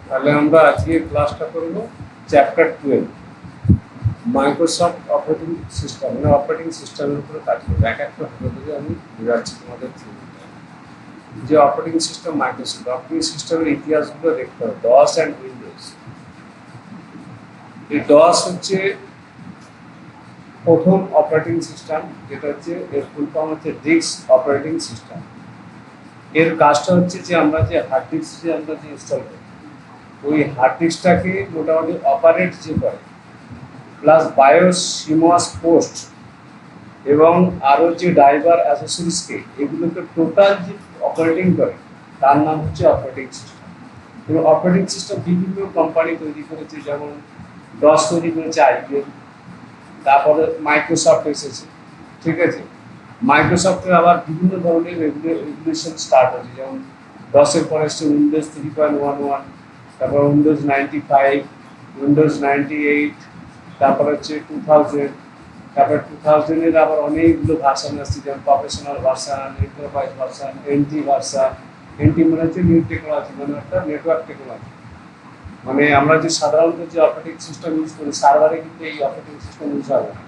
তাহলে আমরা আজকে ক্লাসটা করব চ্যাপ্টার 12 মাইক্রোসফট অপারেটিং সিস্টেম মানে অপারেটিং সিস্টেমের উপরে কাজ করবো। এক একটা থেকে আমি বোঝাচ্ছি তোমাদের থিওরিটা। যে অপারেটিং সিস্টেম মাইক্রোসফট অপারেটিং সিস্টেমের ইতিহাসগুলো দেখতে হবে। DOS and Windows. এই ডস হচ্ছে প্রথম অপারেটিং সিস্টেম, যেটা হচ্ছে এর ফুল ফর্ম হচ্ছে ডিস্ক অপারেটিং সিস্টেম। এর কাজটা হচ্ছে যে আমরা যে হার্ড ডিস্ক যে আমরা যে ইনস্টল করি, ওই হার্ড ডিস্কটাকে মোটামুটি অপারেট যে করে, প্লাস বায়োস সিমোয়াস পোস্ট এবং আরও যে ড্রাইভার অ্যাসেসরিজকে এগুলোকে টোটাল যে অপারেটিং করে তার নাম হচ্ছে অপারেটিং সিস্টেম। এবং অপারেটিং সিস্টেম বিভিন্ন কোম্পানি তৈরি করেছে, যেমন ডস তৈরি করেছে আইবিএম, তারপরে মাইক্রোসফট এসেছে। ঠিক আছে, মাইক্রোসফটের আবার বিভিন্ন ধরনের রেগুলেশন স্টার্ট হয়েছে, যেমন ডসের পরে এসছে উইন্ডোজ 3.11, তারপর উইন্ডোজ 95, উইন্ডোজ 98, তারপর হচ্ছে 2000, তারপর 2000-এর আবার অনেকগুলো ভার্সান আসছে, যেমন professional version, enterprise version, NT version. NT মানে হচ্ছে নিউ টেকনোলজি, মানে একটা নেটওয়ার্ক টেকনোলজি। মানে আমরা যে সাধারণত যে অপারেটিং সিস্টেম ইউজ করি সার্ভারে, কিন্তু এই অপারেটিং সিস্টেম ইউজ হবে না।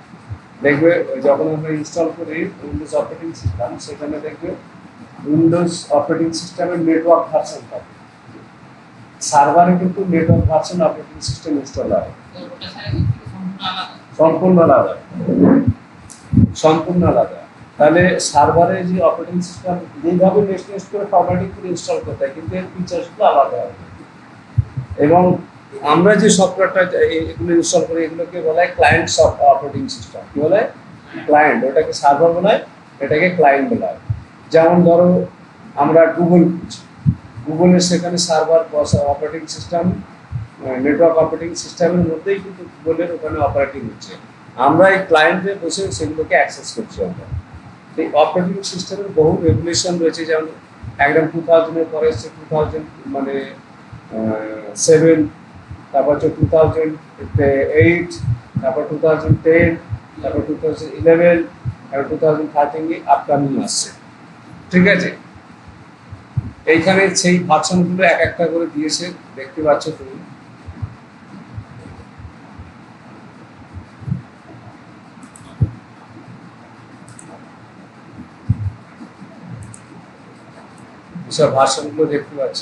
দেখবে যখন আমরা ইনস্টল করি উইন্ডোজ অপারেটিং সিস্টেম, সেখানে দেখবে উইন্ডোজ অপারেটিং সিস্টেমের নেটওয়ার্ক ভার্সন থাকে। সার্ভারে কিন্তু network version operating system install হয় সম্পূর্ণ আলাদা, সম্পূর্ণ আলাদা। তাহলে সার্ভারে যে অপারেটিং সিস্টেম যেইভাবে নেক্সট করে ফরম্যাটিং করে ইনস্টল করতে হয়, কিন্তু এর ফিচার্সগুলো আলাদা হবে। এবং আমরা যে সফটওয়্যারটা এগুলো ইনস্টল করি এগুলোকে বলা হয় ক্লায়েন্ট অপারেটিং সিস্টেম। কি বলে? ক্লায়েন্ট। ওটাকে সার্ভার বলা হয়, এটাকে ক্লায়েন্ট বলা হয়। যেমন ধরো আমরা গুগল খুঁজছি, গুগলের সেখানে server operating system, network operating সিস্টেমের মধ্যেই কিন্তু গুগলের ওখানে অপারেটিং হচ্ছে। আমরা এই ক্লায়েন্টে বসে সেগুলোকে অ্যাক্সেস করছি। আমরা এই অপারেটিং সিস্টেমের বহু রেগুলেশন রয়েছে, যেমন একদম 2000-এর পরে এসছে 2000 মানে 7, তারপর হচ্ছে 2008, তারপর 2010, তারপর 2011, তারপর 2013 আপকামিং আসছে। ঠিক আছে, এইখানে সেই ভার্সনগুলো এক একটা করে দিয়েছে, দেখতে পাচ্ছ তুমি। এসব ভার্সনগুলো দেখতে পাচ্ছ।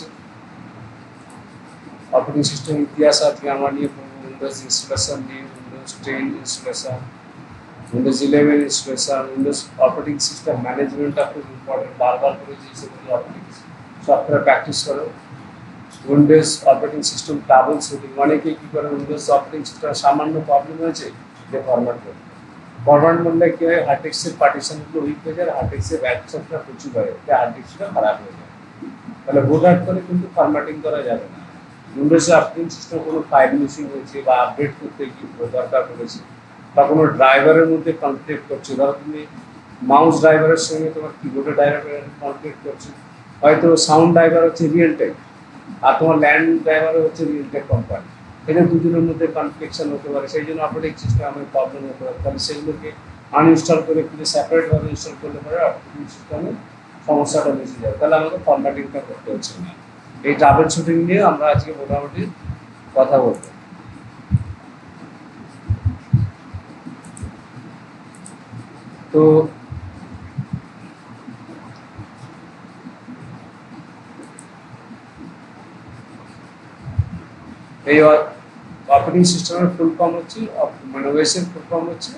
অপারেটিং সিস্টেম ইতিহাস আজকে আমরা নিয়ে পড়বো। উইন্ডোজ ইনস্টলেশন নিয়ে, Windows 10 installation, Windows 11 installation, Windows operating system ম্যানেজমেন্টটা খুব ইম্পর্টেন্ট। বারবার করে যে সেগুলো অপারেটিং সফটওয়্যার প্র্যাকটিস করো। Windows operating system troubleshooting, অনেকে কী করে উইন্ডোজ অপারেটিং সিস্টেম সামান্য প্রবলেম হয়েছে যে ফরম্যাট করবে। ফরম্যাট করলে কী হয়, হার্ড ডিস্কের পার্টিশনগুলো উইক হয়ে যায়, হার্ড ডিস্কের ব্যাকআপটা প্রচুর হয়, হার্ড ডিস্কটা খারাপ হয়ে যায়। তাহলে বোধহয় করে কিন্তু ফরম্যাটিং করা যাবে না। উইন্ডোজে অপারেটিং সিস্টেম কোনো ফাইল মিসিং হয়েছে বা আপডেট করতে কি দরকার পড়েছে, বা কোনো ড্রাইভারের মধ্যে কনফ্লিক্ট করছে, ধরো তুমি মাউস ড্রাইভারের সঙ্গে তোমার কিবোর্ডের ড্রাইভারের কনফ্লিক্ট করছে, হয়তো সাউন্ড ড্রাইভার হচ্ছে রিয়েল টেক আর তোমার ল্যান্ড ড্রাইভারও হচ্ছে রিয়েল টেক কোম্পানি, এদের দুজনের মধ্যে কনফ্লিকশন হতে পারে, সেই জন্য অপারেটিং সিস্টেমে প্রবলেম হতে পারে। তাহলে সেগুলোকে আনইনস্টল করে ফিরে সেপারেটভাবে ইনস্টল করলে পরে অপারেটিং সিস্টেমে সমস্যাটা বেশি যাবে। তাহলে আমাকে ফরম্যাটিংটা করতে হচ্ছে না। এই ট্রাবল শুটিং নিয়ে আমরা আজকে মোটামুটি কথা বলবো। তো এই অপারেটিং সিস্টেমের ফুল ফর্ম হচ্ছে, মানে ওএসের ফুল ফর্ম হচ্ছে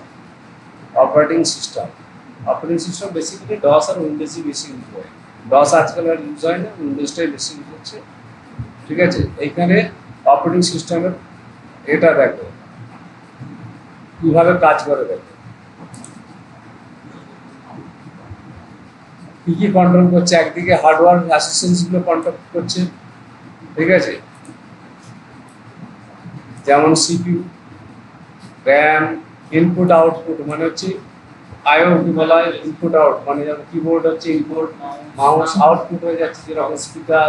operating system. Operating system basically DOS আর উইন্ডোজই বেশি ইউজ হয়। ডস আজকাল আর ইউজ হয় না, উইন্ডোজটাই বেশি ইউজ হচ্ছে। ঠিক আছে, এইখানে অপারেটিং সিস্টেমের এটা দেখো কিভাবে কাজ করে, দেখো কি কি কন্ট্রোল করছে। একদিকে হার্ডওয়্যার অ্যাসিস্ট্যান্সগুলো কন্ট্রোল করছে, ঠিক আছে, যেমন সিপিইউ, র্যাম, ইনপুট আউটপুট মানে হচ্ছে আইও কি বলা হয়, ইনপুট আউট মানে যেমন কিবোর্ড হচ্ছে ইনপুট, মাউস আউটপুট হয়ে যাচ্ছে, যেরকম স্পিকার,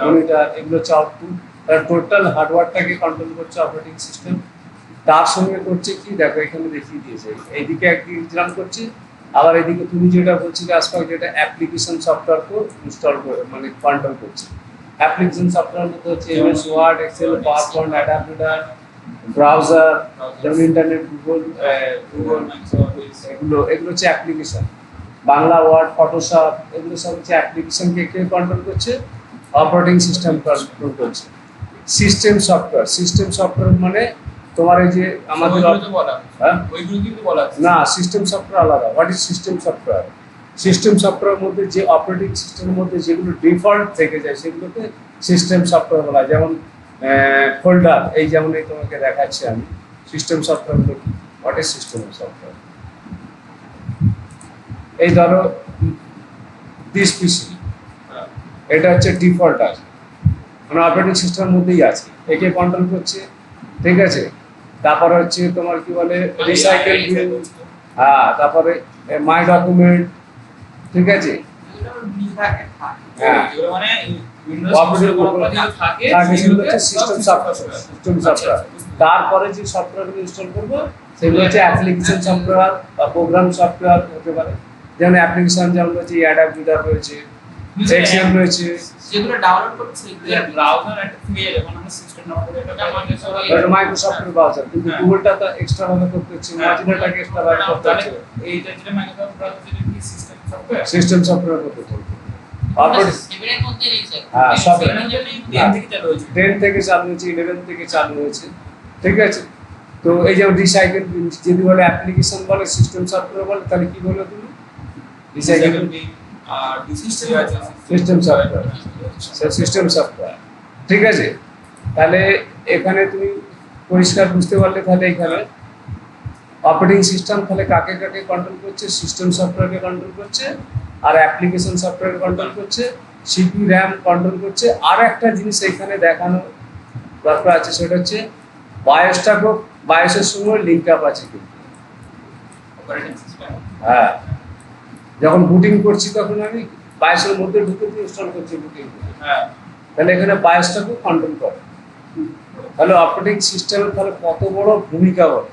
মনিটর, এগুলো হচ্ছে আউটপুট। তার টোটাল হার্ডওয়্যারটাকে কন্ট্রোল করছে অপারেটিং সিস্টেম। তার সঙ্গে করছে কি দেখো, এখানে দেখিয়ে দিয়েছে, এইদিকে একদিকে রান করছে, আবার এদিকে তুমি যেটা বলছিলে আজকাল, যেটা অ্যাপ্লিকেশন সফটওয়্যারকে ইনস্টল করে মানে কন্ট্রোল করছে। অ্যাপ্লিকেশন সফটওয়্যার মধ্যে হচ্ছে MS Word, Excel, PowerPoint, adapter, browser, যেমন ইন্টারনেট, গুগল, গুগল এগুলো এগুলো হচ্ছে অ্যাপ্লিকেশন। বাংলা ওয়ার্ড, ফটোশপ এগুলো সব হচ্ছে অ্যাপ্লিকেশনকে কে কন্ট্রোল করছে? অপারেটিং সিস্টেম কন্ট্রোল করছে। সিস্টেম সফটওয়্যার মানে তোমার এই যে আমাদের না, সিস্টেম সফটওয়্যার আলাদা। What is system software? System সফটওয়্যারের মধ্যে যে অপারেটিং সিস্টেমের মধ্যে যেগুলো ডিফল্ট থেকে যায় সেগুলোকে সিস্টেম সফটওয়্যার বলা হয়। যেমন ফোল্ডার, এই যেমন এই তোমাকে দেখাচ্ছি আমি সিস্টেম সফটওয়্যারগুলো কি। What is system software? এই ধরো দিস পিসি, এটা হচ্ছে ডিফল্ট আছে, মানে অপারেটিং সিস্টেমের মধ্যেই আছে, একে কন্ট্রোল করছে, ঠিক আছে। তারপরে হচ্ছে তোমার কি বলে রিসাইকেল বিন, হ্যাঁ, তারপরে মাই ডকুমেন্ট, ঠিক আছে। হ্যাঁ, সিস্টেম সফটওয়্যার। তারপরে যে সফটওয়্যারগুলো ইনস্টল করবো সেগুলো হচ্ছে অ্যাপ্লিকেশন সফটওয়্যার বা প্রোগ্রাম সফটওয়্যার হতে পারে। যেমন অ্যাপ্লিকেশন যেমন হচ্ছে অ্যাডাপ্টার রয়েছে, এক্সেল রয়েছে, যেগুলো ডাউনলোড করতে সেগুলো ব্রাউজার একটা ফ্রি আছে, মানে আমরা সিস্টেম ডাউনলোড করে এটা মাইক্রোসফটের ব্রাউজার, কিন্তু গুগলটা তো এক্সট্রা ভাবে করতে হচ্ছে, মজিলাটাকে এক্সট্রা ভাবে করতে হচ্ছে। এইটা যেটা মাইক্রোসফট ব্রাউজার যেটা কি সিস্টেম সফটওয়্যার, সিস্টেম সফটওয়্যার করতে হচ্ছে। এর মধ্যে রয়েছে, হ্যাঁ, সব 10 থেকে চালু হয়েছে, 10 থেকে চালু হয়েছে, 11 থেকে চালু হয়েছে, ঠিক আছে। তো এই যেমন রিসাইকেল বিন যদি বলে অ্যাপ্লিকেশন বলে সিস্টেম সফটওয়্যার বলে, তাহলে কি বলে তুমি? রিসাইকেল বিন আর সিস্টেম আছে, সিস্টেম সফটওয়্যার, সিস্টেম সফটওয়্যার, ঠিক আছে। তাহলে এখানে তুমি পরিষ্কার বুঝতে পারলে, তাহলে এখানে অপারেটিং সিস্টেম তাহলে কাকে কাকে কন্ট্রোল করছে? সিস্টেম সফটওয়্যারকে কন্ট্রোল করছে, আর অ্যাপ্লিকেশন সফটওয়্যারকে কন্ট্রোল করছে, সিপি র্যাম কন্ট্রোল করছে। আর একটা জিনিস এখানে দেখানো দরকার আছে, সেটা হচ্ছে বায়োসটাকেও, বায়োসের সঙ্গে লিঙ্ক আপ আছে কিন্তু। অপারেটিং সিস্টেম, হ্যাঁ, যখন বুটিং করছি তখন আমি বায়োসের মধ্যে ঢুকে ইনস্টল করছি বুটিং, হ্যাঁ, তাহলে এখানে বায়োসটাকেও কন্ট্রোল করে। তাহলে অপারেটিং সিস্টেমের তাহলে কত বড় ভূমিকা বলে।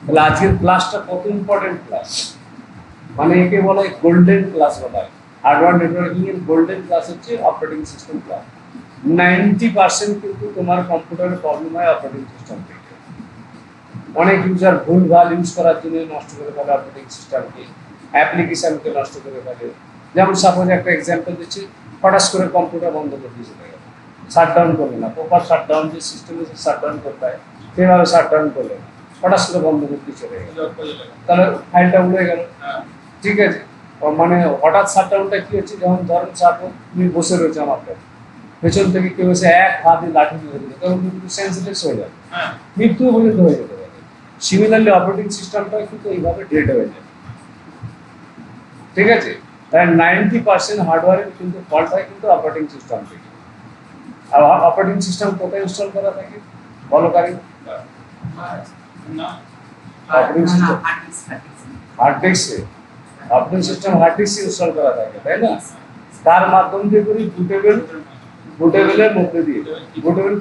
তাহলে আজকের ক্লাসটা কত ইম্পর্টেন্ট ক্লাস, মানে একে বলা হয় গোল্ডেন ক্লাস বলা হয়। হার্ডওয়্যার নেটওয়ার্কিং এর গোল্ডেন ক্লাস হচ্ছে অপারেটিং সিস্টেম ক্লাস। 90% কিন্তু তোমার কম্পিউটারের প্রবলেম হয় অপারেটিং সিস্টেম থেকে। অনেক ইউজার ভুলভাল ইউজ করার জন্য নষ্ট করে ফেলে অপারেটিং সিস্টেমকে, অ্যাপ্লিকেশনকে নষ্ট করে ফেলে। যেমন সাপোজ একটা এক্সাম্পল দিচ্ছি, হঠাৎ করে কম্পিউটার বন্ধ করে দিয়ে চলে গেল, শাটডাউন করবে না, প্রপার শাটডাউন যে সিস্টেমে শাটডাউন করতে হয় সেভাবে শাটডাউন করবে না, হঠাৎ করে বন্ধ করে দিয়ে চলে গেল, তাহলে ফাইলটা উড়ে গেল, ঠিক আছে। মানে হঠাৎ শাটডাউনটা কি হচ্ছে, যেমন ধরেন সাপোজ তুমি বসে রয়েছে আমার কাছে, পেছন থেকে কেউ এসে এক হাতে লাঠি দিয়ে দিল, তখন কিন্তু সেন্সিটিভ হয়ে যাবে, মৃত্যু পর্যন্ত হয়ে যেতে পারে। সিমিলারলি অপারেটিং সিস্টেমটা কিন্তু এইভাবে ডেড হয়ে যায়, ঠিক আছে। তাই 90% হার্ডওয়্যারের কিন্তু ফল্ট হয় কিন্তু অপারেটিং সিস্টেম থেকে। আর অপারেটিং সিস্টেম কোথায় ইনস্টল করা থাকে বলো কারি? অপারেটিং সিস্টেম হার্ড ডিস্কে, অপারেটিং সিস্টেম হার্ড ডিস্কে ইনস্টল করা থাকে, তাই না? তার মাধ্যম দিয়ে করি বুটেবলের মধ্যে দিয়ে, বুটেবল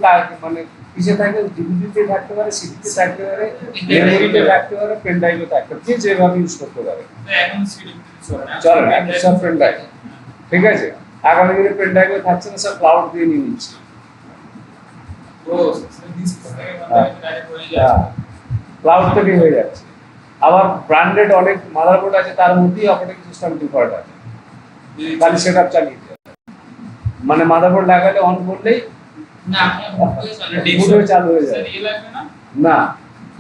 মানে কিসে থাকে? ডিভিডিতে থাকতে পারে, সিডিতে থাকতে পারে, মেমোরিতে থাকতে পারে, পেন ড্রাইভে থাকতে পারে, যেভাবে ইউজ করতে পারে। চলো না, সব পেন ড্রাইভ, ঠিক আছে। আগামী দিনে পেন ড্রাইভে থাকছে না, সব ক্লাউড দিয়ে নিয়ে নিচ্ছে। ক্লাউড থেকে হয়ে যাচ্ছে। আবার ব্র্যান্ডেড অনেক মাদারবোর্ড আছে, তার মধ্যেই অপারেটিং সিস্টেম ডিফল্ট আছে, খালি সেটআপ চালিয়ে দেয়। মানে মাদারবোর্ড লাগালে অন করলেই বুটে চালু হয়ে যায় না,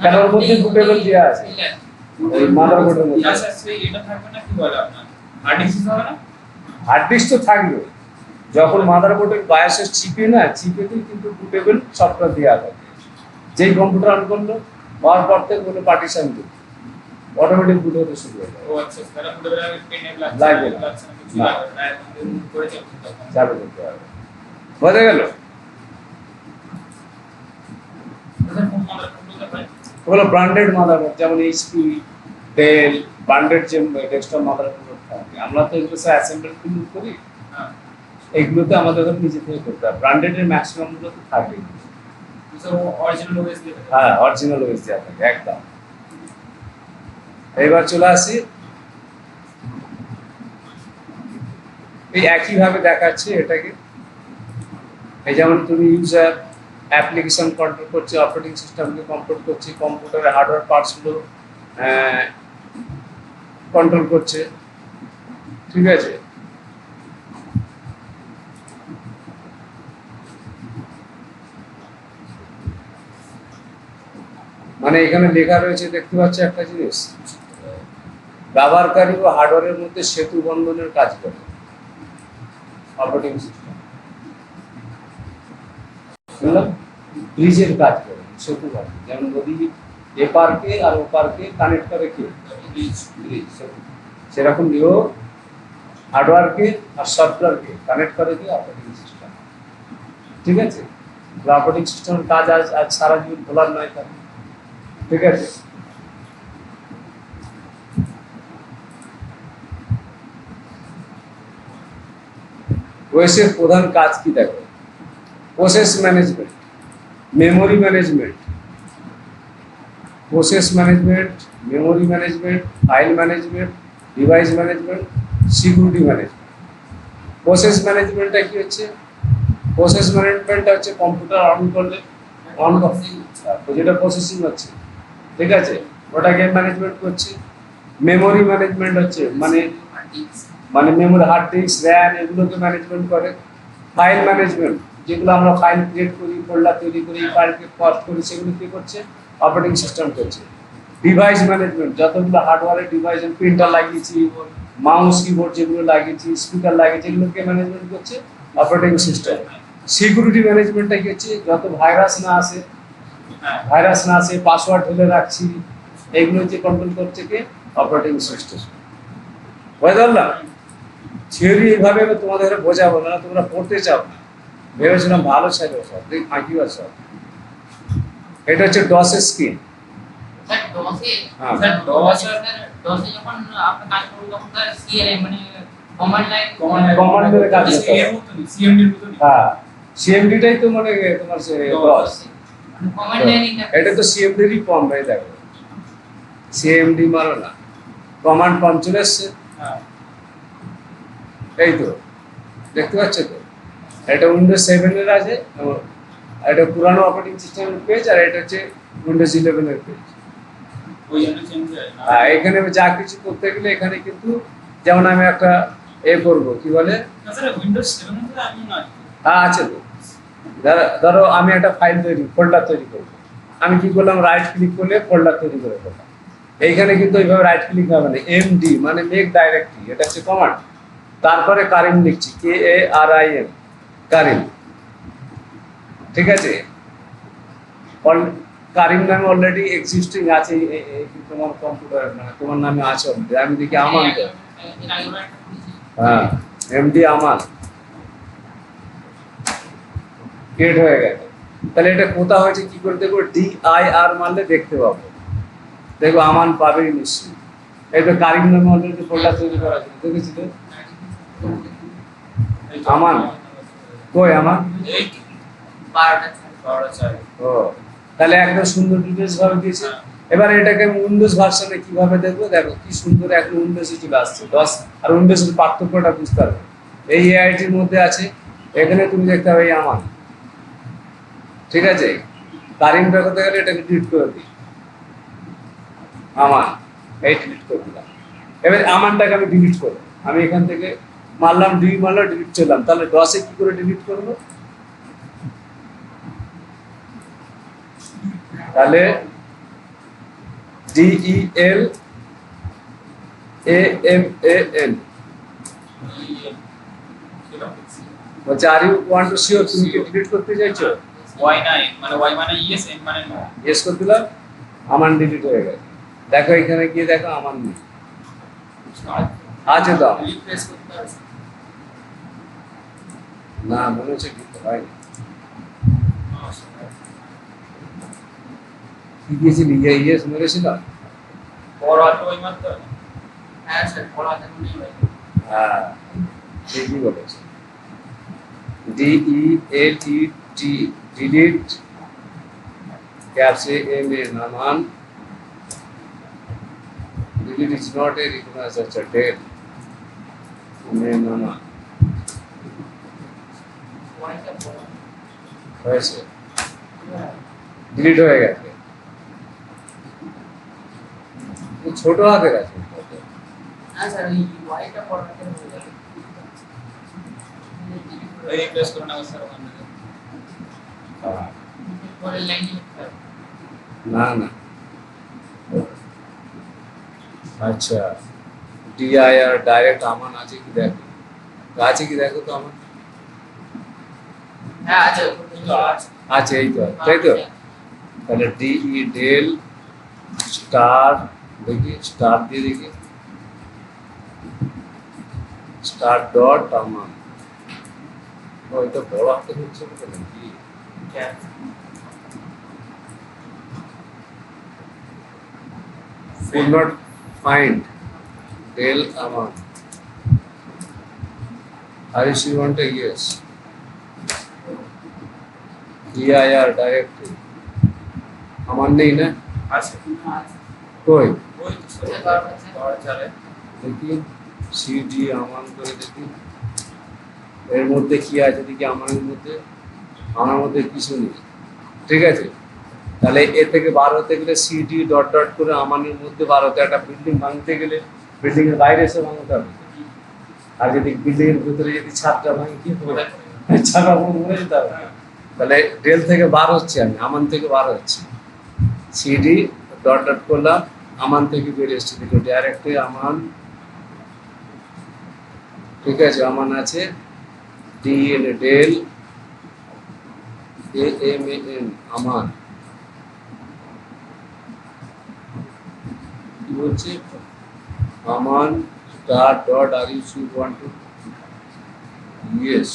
কারণ ওর মধ্যে বুটেবল দেওয়া আছে ওই মাদারবোর্ডের মধ্যে। হার্ড ডিস্ক তো থাকবে, যখন মাদারবোর্ডের বায়োসের চিপে না, চিপেতেই কিন্তু বুটেবল সফটওয়্যার দেওয়া থাকে। যেই কম্পিউটার অন করলো হওয়ার পর থেকে কোনো পার্টিশন দিই অটোমেটিক বুট হতে শুরু হয়ে যায়। লাগবে না, চালু করতে হবে। বোঝা গেল? ওগুলো ব্র্যান্ডেড মাদারবোর্ড, যেমন এইচপি, ডেল, ব্র্যান্ডেড যে ডেস্কটপ মাদারবোর্ড থাকে, আমরা তো এগুলো অ্যাসেম্বল করি, এইগুলোতে আমাদের নিজে থেকে করতে হবে। ব্র্যান্ডেডের ম্যাক্সিমাম গুলো তো থাকে, হ্যাঁ, অরিজিনাল ওএস দেওয়া থাকে একদম। এবার চলে আসি, এই একইভাবে দেখাচ্ছি এটাকে, এই যেমন তুমি ইউজার অ্যাপ্লিকেশন কন্ট্রোল করছে, অপারেটিং সিস্টেমকে কন্ট্রোল করছে, কম্পিউটারের হার্ডওয়্যার পার্টসগুলো কন্ট্রোল করছে, ঠিক আছে। মানে এখানে লেখা রয়েছে, দেখতে পাচ্ছ একটা জিনিস, ব্যবহারকারী ও হার্ডওয়্যারের মধ্যে সেতু বন্ধনের কাজ করে অপারেটিং সিস্টেম, বুঝলাম, ব্রিজের কাজ করে, সেতু বন্ধন, যেমন নদী এপারকে আর ওপারকে কানেক্ট করে কে, ব্রিজ, সেরকম ইও হার্ডওয়্যারকে আর সফটওয়্যারকে কানেক্ট করে কি অপারেটিং সিস্টেম, ঠিক আছে। অপারেটিং সিস্টেমের কাজ আজ সারা জীবন ভোলার নয় তার, ঠিক আছে। ওএসের প্রধান কাজ কি দেখো, process management, memory management, process management, memory management, file management, device management, security management. Process ম্যানেজমেন্টটা কি হচ্ছে, প্রসেস ম্যানেজমেন্টটা হচ্ছে কম্পিউটার অন করলে অন যেটা প্রসেসিং হচ্ছে, ঠিক আছে, ওটাকে ম্যানেজমেন্ট করছে। মেমোরি ম্যানেজমেন্ট হচ্ছে মানে মেমোরি, হার্ড ডিস্ক, র্যাম, এগুলোকে ম্যানেজমেন্ট করে। ফাইল ম্যানেজমেন্ট, যেগুলো আমরা ফাইল ক্রিয়েট করি, ফোল্ডার তৈরি করি, ফাইলকে কস্ট করি, সেগুলো কি করছে, অপারেটিং সিস্টেম করছে। ডিভাইস ম্যানেজমেন্ট, যতগুলো হার্ডওয়্যারের ডিভাইস, প্রিন্টার লাগিয়েছি, মাউস কিবোর্ড যেগুলো লাগিয়েছি, স্পিকার লাগিয়েছি, এগুলোকে ম্যানেজমেন্ট করছে অপারেটিং সিস্টেম। সিকিউরিটি ম্যানেজমেন্টটা কি হচ্ছে, যত ভাইরাস না আসে, পাসওয়ার্ড ঢেলে রাখছি, এগুলো যে কন্ট্রোল করছে কে, অপারেটিং সিস্টেম। বুঝতে পারলাম, থিওরি এইভাবে তোমাদের বোঝাবো না, তোমরা পড়তে চাও না, ভেবেছিলাম ভালো ছিল সব, দেখি ফাঁকি আছে। এটা হচ্ছে ডসের স্কিম। স্যার ডসে, হ্যাঁ। স্যার ডসে যখন আপনি কাজ করবেন তখন তার সিএলএম মানে কমান্ডের কাজ করতে হয়। সিএমডি এর মতন। হ্যাঁ, সিএমডিটাই তো মানে তোমার সে ডস, কমান্ড লাইন এটা তো সিএমডিরই ফর্ম, ভাই দেখো, সিএমডি মারো না, কমান্ড ফর্ম চলে এসছে, হ্যাঁ এই তো দেখতে পাচ্ছ তো, এটা উইন্ডোজ 7 এর আছে, এটা পুরানো অপারেটিং সিস্টেমের পেজ, আর এটা হচ্ছে উইন্ডোজ 11 এর পেজ। ওই জন্য চেঞ্জ হয় না। হ্যাঁ, এখানে যা কিছু করতে গেলে এখানে কিন্তু, যেমন আমি একটা করব, কি বলে, না স্যার উইন্ডোজ 7 এ আমি না। হ্যাঁ আছে তো, ধরো আমি একটা ফাইল ফোল্ডার তৈরি করবো, আমি কি করলাম, রাইট ক্লিক করলে ফোল্ডার তৈরি করে ফেললাম। এইখানে কিন্তু এইভাবে রাইট ক্লিক হবে না, এমডি মানে মেক ডাইরেক্টরি, এটা হচ্ছে কমান্ড, তারপরে কারিম লিখছি, KARIM, কারিম, ঠিক আছে। কারিম নামে অলরেডি এক্সিস্টিং আছে, তোমার কম্পিউটার, মানে তোমার নামে আছে অলরেডি। আমি দেখি আমান তো, হ্যাঁ, এমডি আমান ক্রিয়েট হয়ে গেছে। তাহলে এটা কোথা হয়েছে কি করে দেখবো, DIR মারলে দেখতে পাবো, দেখবো আমান পাবেই নিশ্চয়ই। এই তো কারিম নামে অলরেডি ফোল্ডার তৈরি করা আছে, দেখেছি তো, আমান কই আমান, এই 12টা চাই। ও তাহলে একদম সুন্দর ডিটেলস ভাবে দিয়েছে। এবার এটাকে আমি উইন্ডোজ ভার্সনে কিভাবে দেখবো, দেখো কি সুন্দর, এখন উইন্ডোজে চলে আসছে 10, আর উইন্ডোজের পার্থক্যটা বুঝতে পারবে। এই AITর মধ্যে আছে, এখানে তুমি দেখতে হবে এই আমান, ঠিক আছে। কারিমটা করতে গেলে এটাকে ডিলিট করে দিই, আমান, এই ডিলিট করে দিলাম। এবার আমানটাকে আমি ডিলিট করবো, আমি এখান থেকে মারলাম, মারলাম, ডিলিট করলাম। তাহলে ডসে কি করে ডিলিট করবো, তাহলে DELAMAN বলছে, are you want to sure, তুমি কি ডিলিট করতে চাইছো, ওয়াই মানে ইয়েস, এন মানে নো। ইয়েস করে দিলাম, আমান ডিলিট হয়ে গেছে। দেখো এখানে গিয়ে দেখো আমান নেই, আছে তো আমান, রিফ্রেশ করতে হবে। না মনে হচ্ছে ডিলিট হয়নি। কি দিয়েছিলি, ইয়েস মেরেছিলাম, বড় হাতে ওই মাত্র। হ্যাঁ স্যার বড় হাতে মনে হয়। হ্যাঁ ঠিকই বলেছে, DELET, ডিলিট, ক্যাপসে MAN, Aman, delete is not a recognized as a del, MAN, Aman. ওয়াইটা বড় হয়েছে, ডিলিট হয়ে গেছে, ছোট হাতের আছে। না স্যার এই ওয়াইটা ফরম্যাটের হয়ে যাবে এই রিপ্লেস করে নাও স্যার ওখানে পরের লাইনে লিখতে হবে না না, আচ্ছা ডিআইআর ডাইরেক্ট আমান আছে কি দেখো, আছে কি দেখো তো আমার, হ্যাঁ আছে তো আছে আছে এই তো, তাই তো, তাহলে ডিই ডেল স্টার, দেখি স্টার দিয়ে দেখি, স্টার ডট আমান, ওইটা বড় হাতে হচ্ছে না নাকি, could not find Del Aman. Harish, you want a yes? DIR directly. Aman नहीं ना? আছে कोई ওই তো স্যার আর চলে देखिए CD আমান করে দেখি, এর মধ্যে কি আছে দেখি, আমানের মধ্যে কিছু নেই, ঠিক আছে, তাহলে এ থেকে বার হতে গেলে সিডি ডট ডট করে আমানের মধ্যে বার হতে, একটা বিল্ডিং ভাঙতে গেলে বিল্ডিং এর বাইরে এসে ভাঙতে হবে, আর যদি বিল্ডিং এর ভিতরে যদি ছাদটা ভাঙি কি হবে, ছাদটা মরে যেতে হবে, তাহলে ডেল থেকে বার হচ্ছে, আমি আমান থেকে বার হচ্ছে, সিডি ডট ডট করলাম, আমান থেকে বেরিয়ে এসছে, দেখো ডাইরেক্টলি আমান, ঠিক আছে, আমান আছে, D N del A M A N Aman, কি বলছে Aman star dot are you should want to, yes,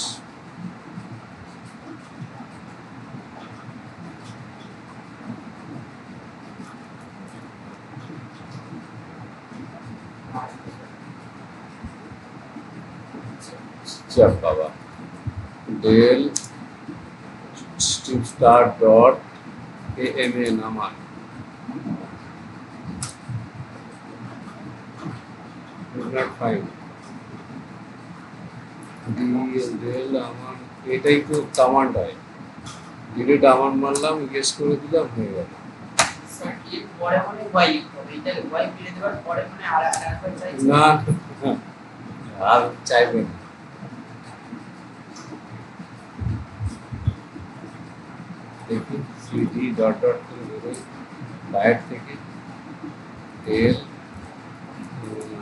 चल बाबा del star dot A M A नामान not find डेल আমান, এটাই তো কমান্ড হয়, ডিলিট আমান মারলাম, ইয়েস করে দিলাম, হয়ে গেল। স্যার এর পরে মানে ওয়াই লিখতে হবে এটা ওয়াই ফিরে দেওয়ার পরে মানে আরেকবার চাইছি না আর চাইবে না, দেখি সিডি ডট ডট করে বেরোয় বাইরে থেকে, ডেল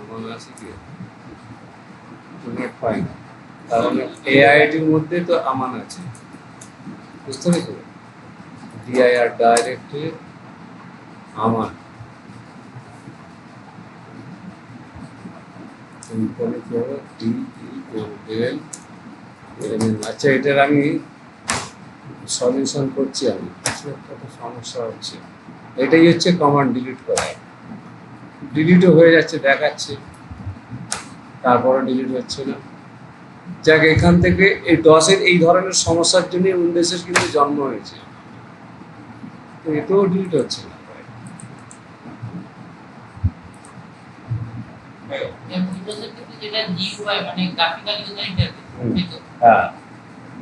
আমান আছে কি নট ফাইন, কারণ এআইডির মধ্যে তো আমান আছে, বুঝতে পেরেছো, ডিআইআর ডাইরেক্টলি আমান, এরপরে কি হবে ডেল, আচ্ছা এটার আমি সলিউশন করছি, আমি কিছু একটা তো সমস্যা হচ্ছে, এটাই হচ্ছে কমান্ড ডিলিট করা, ডিলিটও হয়ে যাচ্ছে দেখাচ্ছে, তারপরে ডিলিট হচ্ছে না, যাক এখান থেকে এই ডসের এই ধরনের সমস্যার জন্য উইন্ডোজের কিন্তু জন্ম হয়েছে, তো এতেও ডিলিট হচ্ছে না, উইন্ডোজের ক্ষেত্রে যেটা জিইউআই মানে গ্রাফিক্যাল ইউজার ইন্টারফেস হ্যাঁ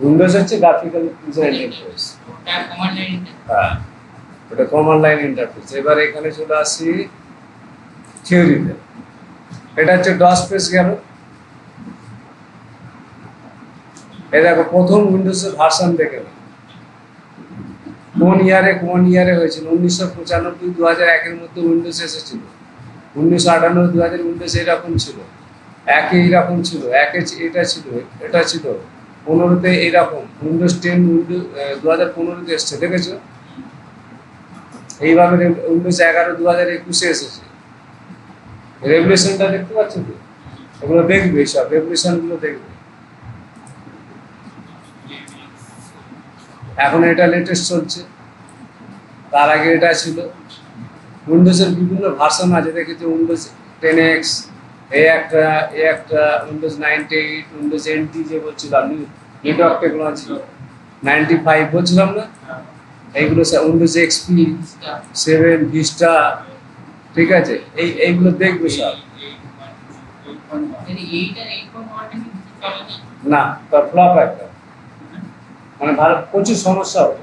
উইন্ডোজ হচ্ছে গ্রাফিক্যাল ইউজার ইন্টারফেস, ওটা কমান্ড লাইন ইন্টারফেস হ্যাঁ ওটা কমান্ড লাইন ইন্টারফেস। এবার এখানে চলে আসি থিওরিতে, এটা হচ্ছে ডস পেজ গেল, এই দেখো প্রথম উইন্ডোজের ভার্সন দেখে না, কোন ইয়ারে হয়েছিল, 1995 2001 মধ্যে উইন্ডোজ এসেছিল, 1998 2000 উইন্ডোজ এরকম ছিল, একে এইরকম ছিল, একে এটা ছিল, এটা ছিল, 15তে এইরকম, উইন্ডোজ 10 2015তে এসছে, দেখেছো, এইভাবে উইন্ডোজ 11 2021 এসেছে, রেভলিউশনটা দেখতে পাচ্ছ তো, এগুলো দেখবে, সব রেভলিউশন গুলো দেখবে, এখন এটা লেটেস্ট চলছে, তার আগে এটা ছিল, উইন্ডোজের বিভিন্ন ভার্সন আছে, দেখেছি উইন্ডোজ 10X, এই একটা উইন্ডোজ 98, উইন্ডোজ NT যে বলছিলাম, নেটওয়ার্ক টেকনোলজি 95 বলছিলাম না, এইগুলো উইন্ডোজ XP 7 ভিস্টা, ঠিক আছে, এইগুলো দেখবে সব, যদি 8 আর 8.1 এর কিছু চলে না না তার ফ্লপ একটা, মানে ভালো প্রচুর সমস্যা হবে,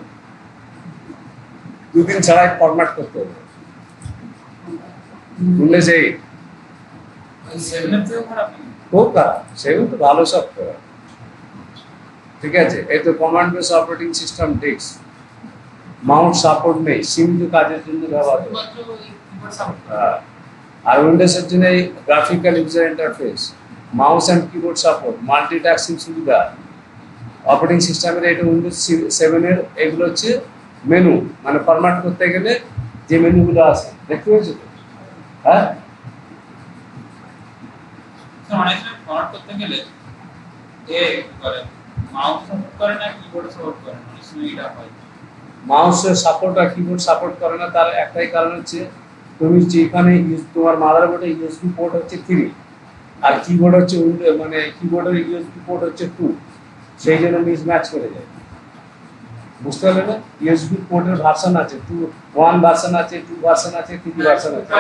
দুদিন ছাড়াই ফরম্যাট করতে হবে। উইন্ডোজ 8 সেভেনের থেকেও খারাপ নাকি? খুব খারাপ, সেগুলো তো ভালো সফটওয়্যার। ঠিক আছে, এই তো কমান্ড বেস অপারেটিং সিস্টেম ডিক্স, মাউস সাপোর্ট নেই, সীমিত কাজের জন্য ব্যবহার হয়। শুধুমাত্র ওই কিবোর্ড সাপোর্ট হ্যাঁ, আর উইন্ডোজের জন্য এই graphical user interface, mouse and keyboard support, multitasking সুবিধা। অপারেটিং সিস্টেমের এটা উইন্ডোজ 7-এর এগুলো হচ্ছে মেনু, মানে ফরম্যাট করতে গেলে যে মেনুগুলো আছে দেখতে পেয়েছো তো? হ্যাঁ, অনেক সময় ফরম্যাট করতে গেলে এ কি করে, মাউস সাপোর্ট করে না কিবোর্ড সাপোর্ট করে না, অনেক সময় এটা হয়। মাউসের সাপোর্ট আর কিবোর্ড সাপোর্ট করে না, তার একটাই কারণ হচ্ছে তুমি যেখানে তোমার মাদারবোর্ডে ইউএসবি পোর্ট হচ্ছে 3 আর কিবোর্ড হচ্ছে মানে কিবোর্ডের ইউএসবি পোর্ট হচ্ছে 2, সেই জন্য মিসম্যাচ করে যায়। বুঝতে পারলে না? ইউএসবি পোর্টের ভার্সন আছে 1 ভার্সন আছে, 2 ভার্সন আছে, 3 ভার্সন আছে।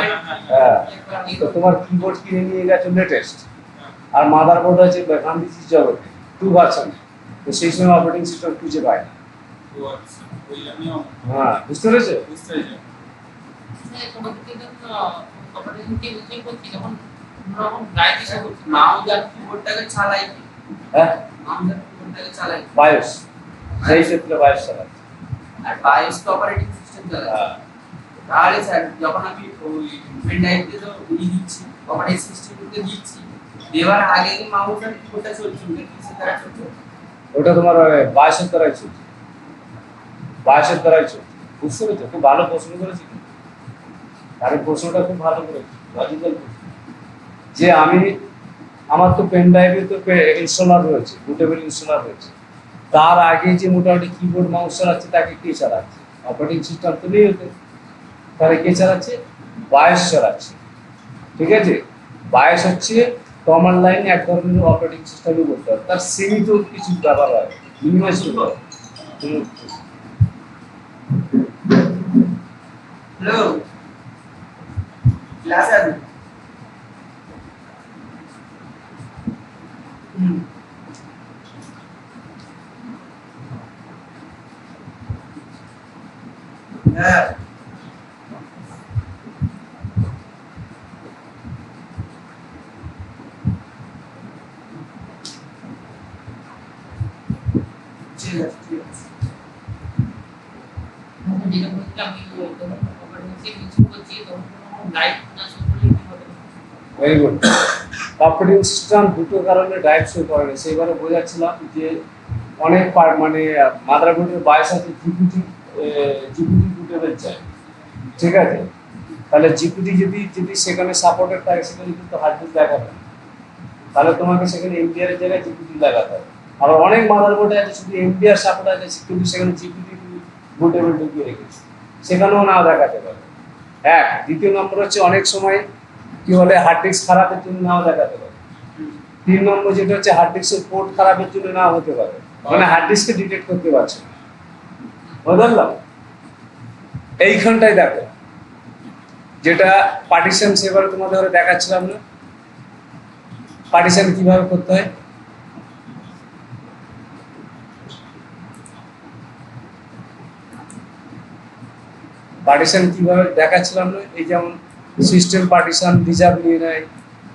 হ্যাঁ, তো তোমার কিবোর্ড কিনে নিয়ে গেছো লেটেস্ট, আর মাদারবোর্ড আছে গান্ধীজির জগতে 2 ভার্সন, তো সেই সময় অপারেটিং সিস্টেম খুঁজে পায় না। তো আচ্ছা, ওই জন্যই হ্যাঁ, বুঝতে পেরেছো? বুঝতে পেরেছি। অপারেটিং টেবিল করছি যখন যখন ড্রাইভ ইস্যু করছি মাউস আর কিবোর্ডটাকে চালাই, হ্যাঁ, মাউস আর কিবোর্ডটাকে চালাই, বায়োস, সেই ক্ষেত্রে বায়োস চালাচ্ছে। আর বায়োস তো অপারেটিং সিস্টেম চালাই। হ্যাঁ, তাহলে স্যার যখন আমি ওই পেন ড্রাইভে তো দিচ্ছি অপারেটিং সিস্টেমকে দিচ্ছি, দেওয়ার আগে মাউস আর কিবোর্ডটা চলছে কিসের দ্বারা চলছে? ওটা তোমার বায়োসের দ্বারাই চলছে, বায়োসের দ্বারাই চলছে। বুঝতে পেরেছো? খুব ভালো প্রশ্ন করেছি, আরে প্রশ্নটা খুব ভালো করেছি, লজিক্যাল প্রশ্ন। যে আমি আমার তো পেন ড্রাইভে তো ইনস্টলার রয়েছে, বুটেবল ইনস্টলার রয়েছে, তার আগে যে মোটামুটি কিবোর্ড মাউস চালাচ্ছে তাকে কে চালাচ্ছে? অপারেটিং সিস্টেম তো নেই ওতে, তাহলে কে চালাচ্ছে? বায়োস চালাচ্ছে। ঠিক আছে, বায়োস হচ্ছে কমান্ড লাইন এক ধরনের অপারেটিং সিস্টেমই বলতে হয়, তার সীমিত কিছু ব্যবহার হয়, মিনিমাইজ করতে হয়। হ্যালো ক্লাস আছে? হ্যাঁ ঠিক আছে ঠিক আছে। যেটা বলছিলাম যখন অপারেটিং সিস্টেম ইউজ করছি তখন লাইট না শো করলে কি হবে? Very good. অপারেটিং সিস্টেম দুটো কারণে ড্রাইভ শো করে না, সেইবারে বোঝাচ্ছিলাম যে অনেক মানে মাদারবোর্ডের বায়োস আছে জিপিটি, জিপিটি বুটেবল চাই। ঠিক আছে, তাহলে জিপিটি যদি যদি সেখানে সাপোর্টেড থাকে সেখানে কিন্তু হার্ড ডিস্ক দেখাবে না, তাহলে তোমাকে সেখানে এমডিআর এর জায়গায় জিপিটি লাগাতে হবে। আবার অনেক মাদারবোর্ডে আছে শুধু এমডিআর সাপোর্ট আছে কিন্তু সেখানে জিপিটি বুটেবল ঢুকিয়ে রেখেছে, সেখানেও নাও দেখাতে পারে। এক, দ্বিতীয় নম্বর হচ্ছে অনেক সময় কি বলে হার্ড ডিস্ক খারাপের জন্য নাও দেখাতে পারে। 3 নম্বর যেটা হচ্ছে হার্ড ডিস্কের পোর্ট খারাপের জন্য নাও হতে পারে, মানে হার্ড ডিস্ককে ডিটেক্ট করতে পারছে না। বুঝলাম? এইখানটাই দেখো যেটা পার্টিশন সেভাবে তোমাদের ধরে দেখাচ্ছিলাম না, পার্টিশন কিভাবে করতে হয়। পার্টিশন কিভাবে দেখাচ্ছিলাম না, এই যেমন সিস্টেম পার্টিশন রিজার্ভ নিয়ে নেয়,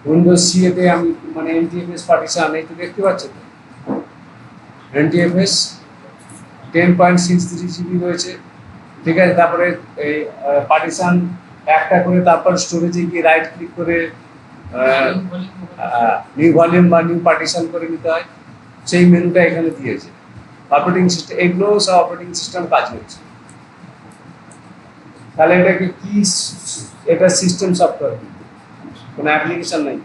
উইন্ডোজ সিএ তে আমি মানে এনটিএফএস পার্টিশন এই তো দেখতে পাচ্ছ তো, এনটিএফএস 10.63 জিবি রয়েছে। ঠিক আছে, তারপরে এই পার্টিশন একটা করে, তারপর স্টোরেজে গিয়ে রাইট ক্লিক করে নিউ ভলিউম বা নিউ পার্টিশন করে নিতে হয়, সেই মেনুটা এখানে দিয়েছে। অপারেটিং সিস্টেম এগুলো সব অপারেটিং সিস্টেম কাজ করছে। তাহলে এটাকে কি, এটা সিস্টেম সফটওয়্যার, কোনো অ্যাপ্লিকেশন নাই,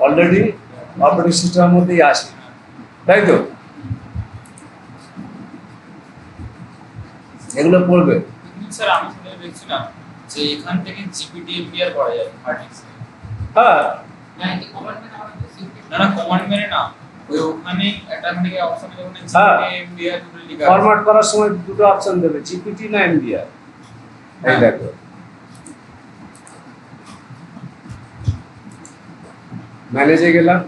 অলরেডি অপারেটিং সিস্টেমের মধ্যেই আসে, তাই তো? এগুলো পড়বে। কিন্তু স্যার আমি শুনে দেখছিলাম যে এখান থেকে জিপিটি এমবিআর করা যায় হার্ড ডিস্কে। হ্যাঁ, না এটা কমান্ড মানে আমাদের সিস্টেম না না কমান্ড মেনে না, ওই ওখানে একটা মানে অপশন আছে ওখানে হ্যাঁ। জিপিটি এমবিআর দুটো লেখা আছে। ফরম্যাট করার সময় দুটো অপশন দেবে, জিপিটি না এমবিআর। এই দেখো, ম্যানেজে গেলাম,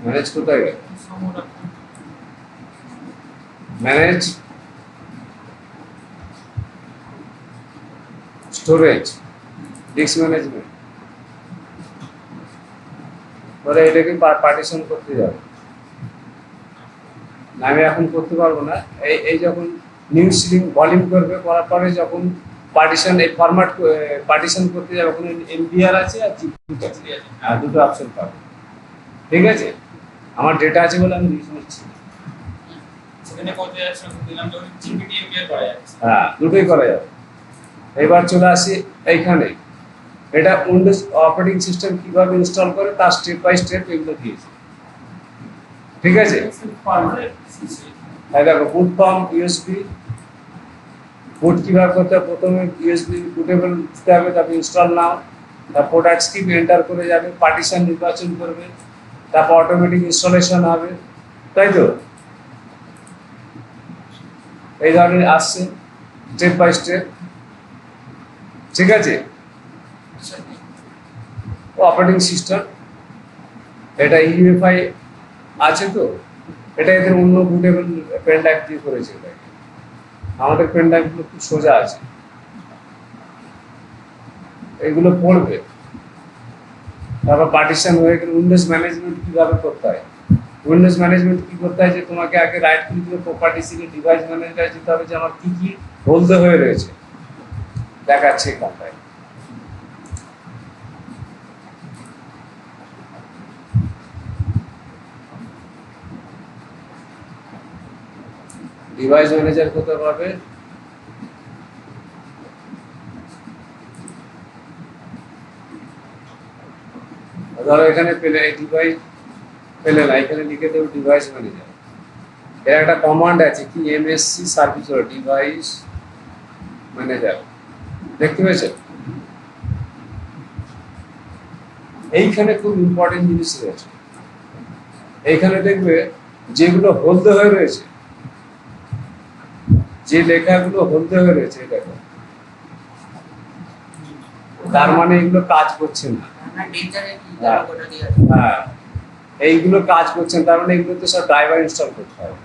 ম্যানেজ কোথায় গেল? সমরা ম্যানেজ স্টোরেজ, ডিস্ক ম্যানেজমেন্ট, পরে এটাকে পার্টিশন করতে যাবে না, আমি এখন করতে পারবো না। এই যখন নিউ সিলিং ভলিউম করবে, করার পরে যখন পার্টিশন এই ফরম্যাট পার্টিশন করতে যাবে, ওখানে এমডিআর আছে আর জিপিউ আছে, আর দুটো অপশন পাবে। ঠিক আছে, আমার ডেটা আছে বলে আমি লিখে নিচ্ছি। সেখানে কত যাচ্ছে দিলাম যখন জিপিটি এমবিআর করা যাচ্ছে। হ্যাঁ, দুটোই করা যাবে। এবার চলে আসি এইখানে, এটা উইন্ডোজ অপারেটিং সিস্টেম কিভাবে ইনস্টল করে তার স্টেপ বাই স্টেপ এগুলো দিয়েছে। ঠিক আছে, তাই দেখো বুট ফর্ম ইউএসবি, বুট কিভাবে করতে হবে, প্রথমে ইউএসবি বুটেবল দিতে হবে, তারপর ইনস্টল নাও, তারপর প্রোডাক্ট স্কিপ এন্টার করে যাবে, পার্টিশন নির্বাচন করবে, তারপর অটোমেটিক ইনস্টলেশন হবে, তাই তো? এই ধরনের আসছে স্টেপ বাই স্টেপ। ঠিক আছে, অপারেটিং সিস্টেম এটা ইউএফআই আছে তো, এটা এদের অন্য বুটেবল পেন ড্রাইভ দিয়ে করেছে। এটাকে আমাদের পেন ড্রাইভগুলো খুব সোজা আছে, এগুলো পড়বে। তারপর পার্টিশন হয়ে গেলে উইন্ডোজ ম্যানেজমেন্ট কিভাবে করতে হয়। উইন্ডোজ ম্যানেজমেন্ট কি করতে হয়, যে তোমাকে আগে রাইট ক্লিক করে প্রপার্টিস থেকে ডিভাইস ম্যানেজারে যেতে হবে, যে আমার কি কি বলতে হয়ে রয়েছে দেখাচ্ছে এখানটায়। ডিভাইস ম্যানেজার কোথায় পাবে, ধরো এখানে পেলে ডিভাইস পেলে না, এখানে লিখে দেবো ডিভাইস ম্যানেজার। এর একটা কমান্ড আছে কি, এমএসসি সার্ভিস ডিভাইস ম্যানেজার, দেখতে পেয়েছেন? এইখানে খুব ইম্পর্টেন্ট জিনিস রয়েছে। এইখানে দেখবে যেগুলো হলদে হয়ে রয়েছে, যে লেখাগুলো হলদে হয়ে রয়েছে, দেখো তার মানে এগুলো কাজ করছে না। হ্যাঁ, এইগুলো কাজ করছেন, তার মানে এগুলো তো সব ড্রাইভার ইনস্টল করতে হবে।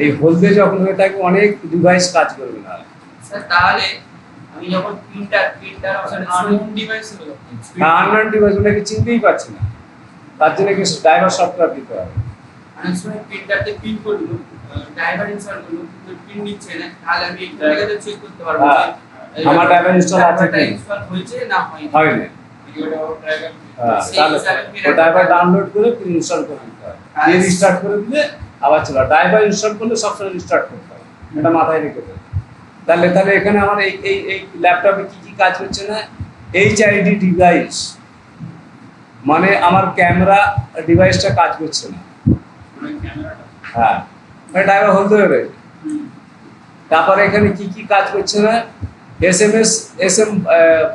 এই হলদে যখন হয়ে থাকবে অনেক ডিভাইস কাজ করবে না। স্যার তাহলে আমি যখন প্রিন্টার আননোন ডিভাইস হলো আননোন ডিভাইস ওটাকে চিনতেই পারছি না, তার জন্য কি ড্রাইভার সফটওয়্যার দিতে হবে। অনেক সময় প্রিন্টারতে প্রিন্ট করলো, ড্রাইভার ইনস্টল করলো, কিন্তু প্রিন্ট নিচ্ছে না, তাহলে আমি একটু জায়গাতে চেক করতে পারবো হ্যাঁ, আমার ড্রাইভার ইনস্টল আছে কি ইনস্টল হয়েছে না হয়নি। হয়নি। ভিডিওটা ড্রাইভার হ্যাঁ, তাহলে ও ড্রাইভার ডাউনলোড করে ফির ইনস্টল করে দিতে হবে, দিয়ে রিস্টার্ট করে দিলে আবার চলে। ড্রাইভার ইনস্টল করলে সবসময় রিস্টার্ট করতে হবে, এটা মাথায় রেখে দেবে। তাহলে এখানে আমার এই ল্যাপটপে কি কি কাজ হচ্ছে না, এইচআইডি ডিভাইস মানে আমার ক্যামেরা ডিভাইসটা কাজ করছে না। ক্যামেরাটা হ্যাঁ, ড্রাইভার হলতে হবে। তারপরে এখানে কি কি কাজ করছে না, এসএম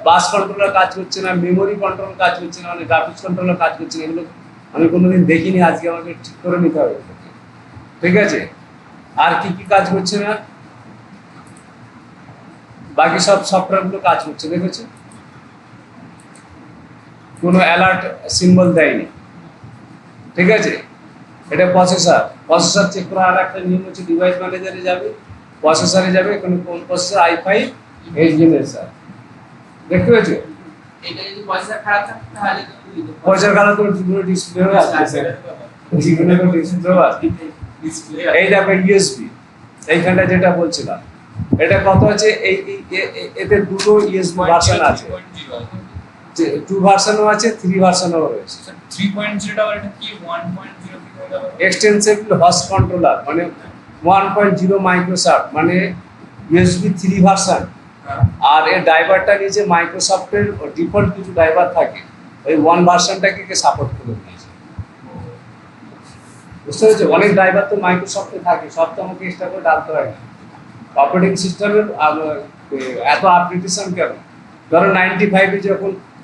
বাস কন্ট্রোলার কাজ করছে না, মেমোরি কন্ট্রোল কাজ করছে না, মানে গ্রাফিক্স কন্ট্রোলার কাজ করছে না। এগুলো আমি কোনোদিন দেখিনি, আজকে আমাকে ঠিক করে নিতে হবে। ঠিক আছে, আর কি কি কাজ করছে না, বাকি সব সফটওয়্যারগুলো কাজ করছে, দেখেছো? কোনো অ্যালার্ট সিম্বল দেয়নি। ঠিক আছে, এটা প্রসেসর চেক করার আর একটা নিয়ম হচ্ছে, ডিভাইস ম্যানেজারে যাবে, প্রসেসরে যাবে, কোন প্রসেসর i5 8 জেনারেশন, দেখতে পেয়েছো? এটা যদি পয়সা খারাপ থাকে তাহলে তো পয়সা কালো তো যেগুলো ডিসপ্লে হয়ে আসছে, যেগুলো ডিসপ্লে হয়ে আসছে। ডিসপ্লে এই দেখো ইউএসবি, এইখানটা যেটা বলছিলাম, এটা কত আছে, এতে দুটো ইউএসবি ভার্সন আছে, 2 ভার্সনও আছে, 3 ভার্সনও রয়েছে। 3.0 টা এটা কি 1.0 কি হয়ে যাবে? এক্সটেনসিবল হোস্ট কন্ট্রোলার মানে 1.0 মাইক্রোসফট, মানে ইউএসবি 3 ভার্সন। আর এর ড্রাইভারটা নিচে মাইক্রোসফটের ডিফল্ট কিছু ড্রাইভার থাকে, ওই 1 ভার্সনটাকে সাপোর্ট করে দিয়েছে। বুঝতে পেরেছো? অনেক ড্রাইভার তো মাইক্রোসফটে থাকে, সব তো আমাকে এক্সট্রা করে ডালতে হয় না। অপারেটিং সিস্টেমের এত আপডেটেশন কেন? ধরো 95 এ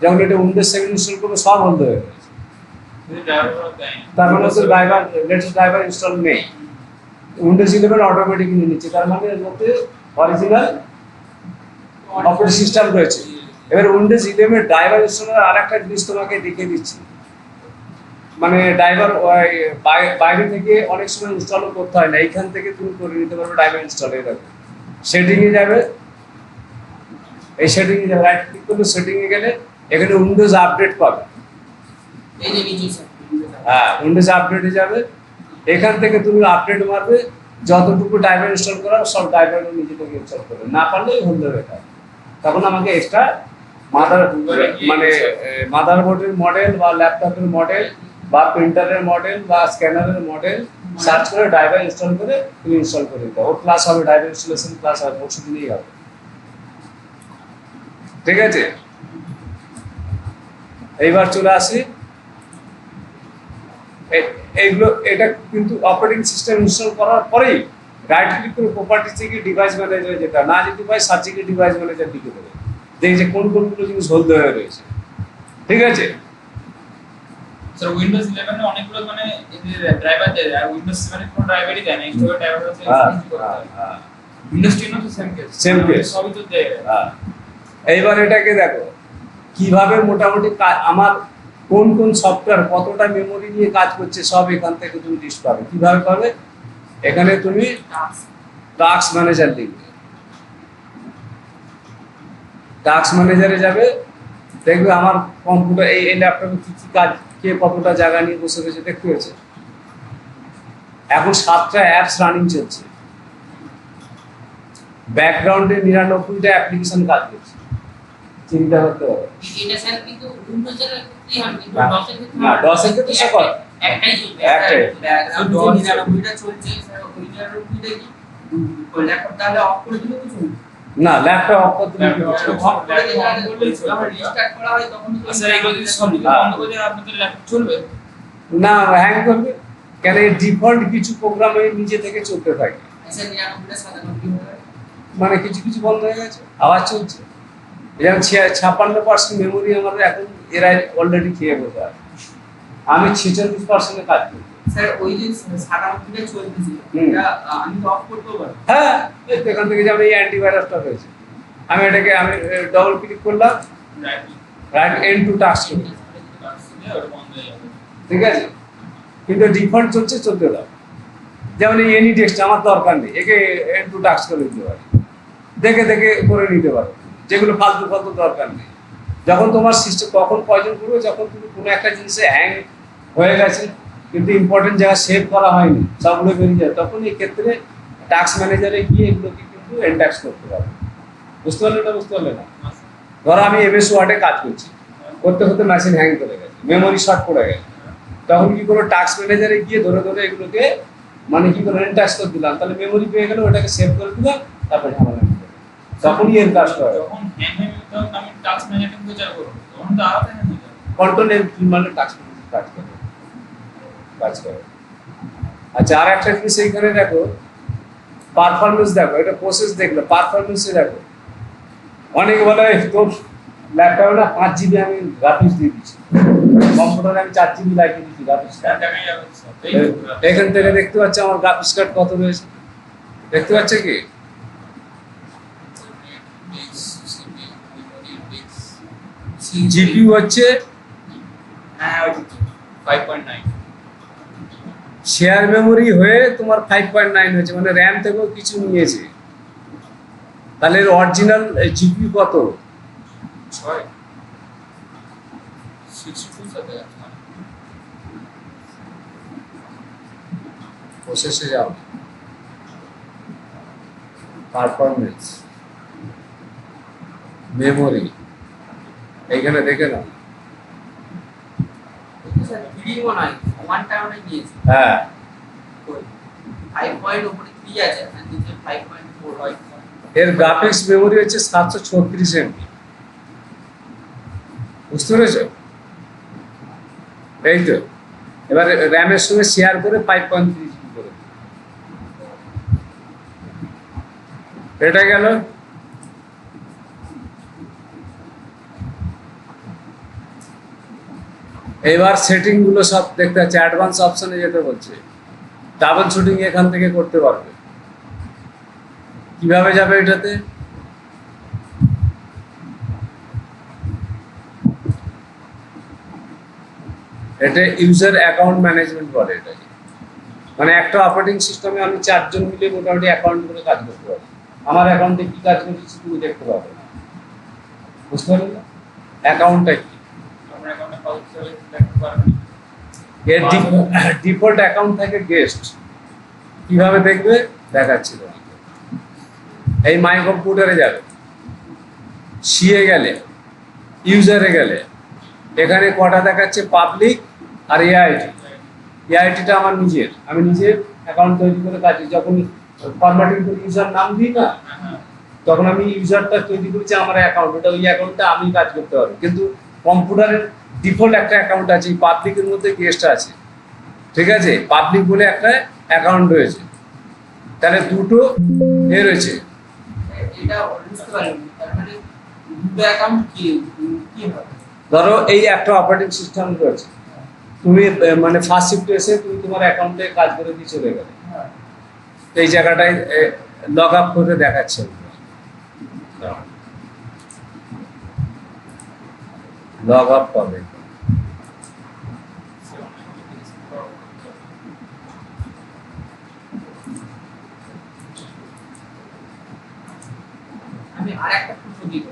যখন এটা উইন্ডোজ 7 ইনস্টল করবো, সব বন্ধ হয়ে গেছে, ড্রাইভার দেয় তার মানে হচ্ছে লেটেস্ট ড্রাইভার ইনস্টল নেই। উইন্ডোজ 11 অটোমেটিক নিয়ে নিচ্ছে, তার মানে এর মধ্যে অরিজিনাল অপারেটিং সিস্টেম রয়েছে। এবার উইন্ডোজ 11 ড্রাইভার ইনস্টলের আরেকটা জিনিস তোমাকে দেখিয়ে দিচ্ছি, মানে ড্রাইভার বাইরে থেকে অনেক সময় ইনস্টলও করতে হয় না, এইখান থেকে তুমি করে নিতে পারবে ড্রাইভার ইনস্টল হয়ে যাবে। সেটিংয়ে যাবে, এই সেটিংয়ে যাবে, রাইট ক্লিক করলে সেটিংয়ে গেলে এখানে উইন্ডোজ আপডেট পাবে। এই যে নিচে স্যার হ্যাঁ, উইন্ডোজ আপডেটে যাবে, এখান থেকে তুমি আপডেট মারবে, যতটুকু ড্রাইভার ইনস্টল করা সব ড্রাইভার নিজে থেকে ইনস্টল করবে, না পারলে হোম দেবে। তখন আমাকে এক্সট্রা মানে মাদারবোর্ডের মডেল বা ল্যাপটপের মডেল বা প্রিন্টারের মডেল বা স্ক্যানারের মডেল সার্চ করে ড্রাইভার ইনস্টল করে তুমি ইনস্টল করে দিতে, ওর ক্লাস হবে, ড্রাইভার ইনস্টলেশন ক্লাস হবে, পরশু দিনেই হবে। ঠিক আছে, এইবার চলে আসি, এইগুলো এটা কিন্তু অপারেটিং সিস্টেম ইনস্টল করার পরেই রাইট ক্লিক করে প্রপার্টিজ থেকে ডিভাইস ম্যানেজার, যেটা না যেতে পারে সার্চিংয়ে ডিভাইস ম্যানেজার লিখে দেবে, দেখি যে কোন কোনগুলো জিনিস হলদে হয়ে রয়েছে। ঠিক আছে, স্যার উইন্ডোজ 11 এ অনেকগুলো মানে ড্রাইভার দেয়, আর উইন্ডোজ 7 এ কোনো ড্রাইভারই দেয় না, এক্সট্রা ড্রাইভার আছে। উইন্ডোজ 10 তো সেম কেস, Same case। সবই তো দেয়। এইবার এটাকে দেখো কিভাবে মোটামুটি আমার কোন কোন সফটওয়্যার কতটা মেমোরি নিয়ে কাজ করছে সব এখান থেকে তুমি লিস্ট পাবে। কিভাবে পাবে, এখানে তুমি টাস্ক ম্যানেজার লিখবে, টাস্ক ম্যানেজারে যাবে, দেখবে আমার কম্পিউটার এই ল্যাপটপে কি কি কাজ, কে কতটা জায়গা নিয়ে বসে রয়েছে দেখতে হয়েছে। এখন 7টা অ্যাপস রানিং চলছে, ব্যাকগ্রাউন্ডে 99টা অ্যাপ্লিকেশন কাজ করছে, চিন্তা করতে হবে। এটা স্যার কিন্তু উইন্ডোজের ক্ষেত্রেই হয়, কিন্তু না, ডসের ক্ষেত্রে না, ডসের ক্ষেত্রে সকল একটাই চলবে, একটাই। ব্যাকগ্রাউন্ড যে 99টা চলছে স্যার, ওই 99টা কি ল্যাপটপ তাহলে অফ করে দিলে তো চলবে না, ল্যাপটপ অফ করতে হবে। অফ করে দিলে যখন রিস্টার্ট করা হয় তখন তো স্যার এগুলো যদি সব কিছু বন্ধ করে দেয় আপনাদের ল্যাপটপ চলবে? না, হ্যাং করবে কেন, এই ডিফল্ট কিছু প্রোগ্রামে নিজে থেকে চলতে থাকে, স্যার 99টা সাধারণত কি হয়, মানে কিছু কিছু বন্ধ হয়ে গেছে, আবার চলছে। যেমন 56% মেমোরি আমাদের এখন এরা অলরেডি খেয়ে বসে আছে, আমি 46% কাজ করি। স্যার ওই যে 97টা চলতেছে হুম। এটা আমি তো অফ করতে পারবো। হ্যাঁ, এই তো এখান থেকে যেমন এই অ্যান্টিভাইরাসটা রয়েছে, আমি এটাকে ডবল ক্লিক করলাম, right right end to task করলাম, ওটা বন্ধ হয়ে যাবে। ঠিক আছে, কিন্তু ডিফল্ট চলছে, চলতে দাও। যেমন এই এনি টেক্সট আমার দরকার নেই, একে এন্ড টু টাস্ক করে দিতে পারি, দেখে দেখে করে নিতে পারো, যেগুলো ফালতু ফালতু দরকার নেই। যখন তোমার সিস্টেম কখন প্রয়োজন করবে, যখন তুমি কোনো একটা জিনিসে হ্যাং হয়ে গেছে কিন্তু ইম্পর্টেন্ট জায়গা সেভ করা হয়নি, সবগুলো বেরিয়ে যায়, তখন এই ক্ষেত্রে টাস্ক ম্যানেজারে গিয়ে এগুলোকে কিন্তু এন্টাক্স করতে পারবে। বুঝতে পারলে না? বুঝতে পারলে না? ধরো আমি এমএস ওয়ার্ডে কাজ করছি, করতে করতে মেশিন হ্যাং করে গেছে, মেমোরি শর্ট পড়ে গেছে, তখন কি করবো, টাস্ক ম্যানেজারে গিয়ে ধরে ধরে এগুলোকে মানে কি করে এন্টাক্স করে দিলাম, তাহলে মেমোরি পেয়ে গেলে ওটাকে সেভ করে দিলাম, তারপরে ঝামেলা নেই। তখনই এর কাজটা হয়। যখন হ্যাং হয়ে যাবে তখন আমি টাস্ক ম্যানেজার বিচার করব, তখন তো আলাদা হ্যাং হয়ে যাবে। কন্ট্রোল এফ3 মানে টাস্ক ম্যানেজার কাজ করে। আচ্ছা, আর একটা জিনিস এইখানে দেখো, পারফরমেন্স দেখো, এটা প্রসেস দেখলে পারফরমেন্সে দেখো, অনেকে বলে তোর ল্যাপটপে না 5 GB আমি গ্রাফিক্স দিয়ে দিচ্ছি, কম্পিউটারে আমি 4 GB লাগিয়ে দিচ্ছি গ্রাফিক্স কার্ড। দেখা যাবে স্যার। এখান থেকে দেখতে পাচ্ছ আমার গ্রাফিক্স কার্ড কত রয়েছে, দেখতে পাচ্ছ কি? জিপিইউ হচ্ছে হ্যাঁ ওই 5.9 শেয়ার মেমোরি হয়ে তোমার 5.9 হয়েছে, মানে র্যাম থেকেও কিছু নিয়েছে। তাহলে এর অরিজিনাল জিপিইউ কত? 6 62 সাথে আছে। প্রসেসে যাও, পারফরমেন্স, মেমোরি, এইখানে দেখে নাও। স্যার 3 মনে হয় ওয়ানটা আমরা নিয়েছি, হ্যাঁ, 5 উপরে 3 আছে আর নিচে 5.4 হয়। এর গ্রাফিক্স মেমোরি হচ্ছে 736 MB। বুঝতে পেরেছো? এই তো, এবার র্যামের সঙ্গে শেয়ার করে 5.3 GB করে এটা গেল। এবার সেটিং গুলো সব দেখতে হচ্ছে, অ্যাডভান্স অপশনে যেতে বলছে, ডাবল শুটিং এখান থেকে করতে পারবে। কিভাবে যাবে এটাতে? এটা ইউজার অ্যাকাউন্ট ম্যানেজমেন্ট বলে এটাকে। মানে একটা অপারেটিং সিস্টেমে আমি 4 জন মিলে মোটামুটি অ্যাকাউন্ট করে কাজ করতে পারি। আমার অ্যাকাউন্টে কি কাজ করতেছি তুমি দেখতে পাবে না, বুঝতে পারলে না? অ্যাকাউন্টটা কি, আপনার অ্যাকাউন্টে কত চলে দেখতে পারবেন। এর ডিফল্ট অ্যাকাউন্ট থাকে গেস্ট। কিভাবে দেখবে দেখাচ্ছি তোমাকে। এই মাই কম্পিউটারে যাবে, সিএ গেলে, ইউজারে গেলে, এখানে কটা দেখাচ্ছে পাবলিক আর এআইটি। এআইটিটা আমার নিজের, আমি নিজের অ্যাকাউন্ট তৈরি করে কাজ যখন ফরম্যাটিং করে ইউজার নাম দিই না, তখন আমি ইউজারটা তৈরি করেছি আমার অ্যাকাউন্ট, ওটা ওই অ্যাকাউন্টটা আমি কাজ করতে পারবো। কিন্তু কম্পিউটারের ডিফল্ট একটা অ্যাকাউন্ট আছে, এই পাবলিকের মধ্যে গেস্ট আছে, ঠিক আছে? পাবলিক বলে একটা অ্যাকাউন্ট রয়েছে, তাহলে দুটো এ রয়েছে। এটা বুঝতে পারিনি, তার মানে দুটো অ্যাকাউন্ট কি হবে? ধরো এই একটা অপারেটিং সিস্টেম রয়েছে, তুমি মানে ফার্স্ট শিফটে এসে তুমি তোমার অ্যাকাউন্টে কাজ করে দিয়ে চলে গেলে, হ্যাঁ। এই জায়গাটায় লগ আপ করে দেখাচ্ছে, লগ আপ পাবে। আমি আরেকটা প্রশ্ন দিই,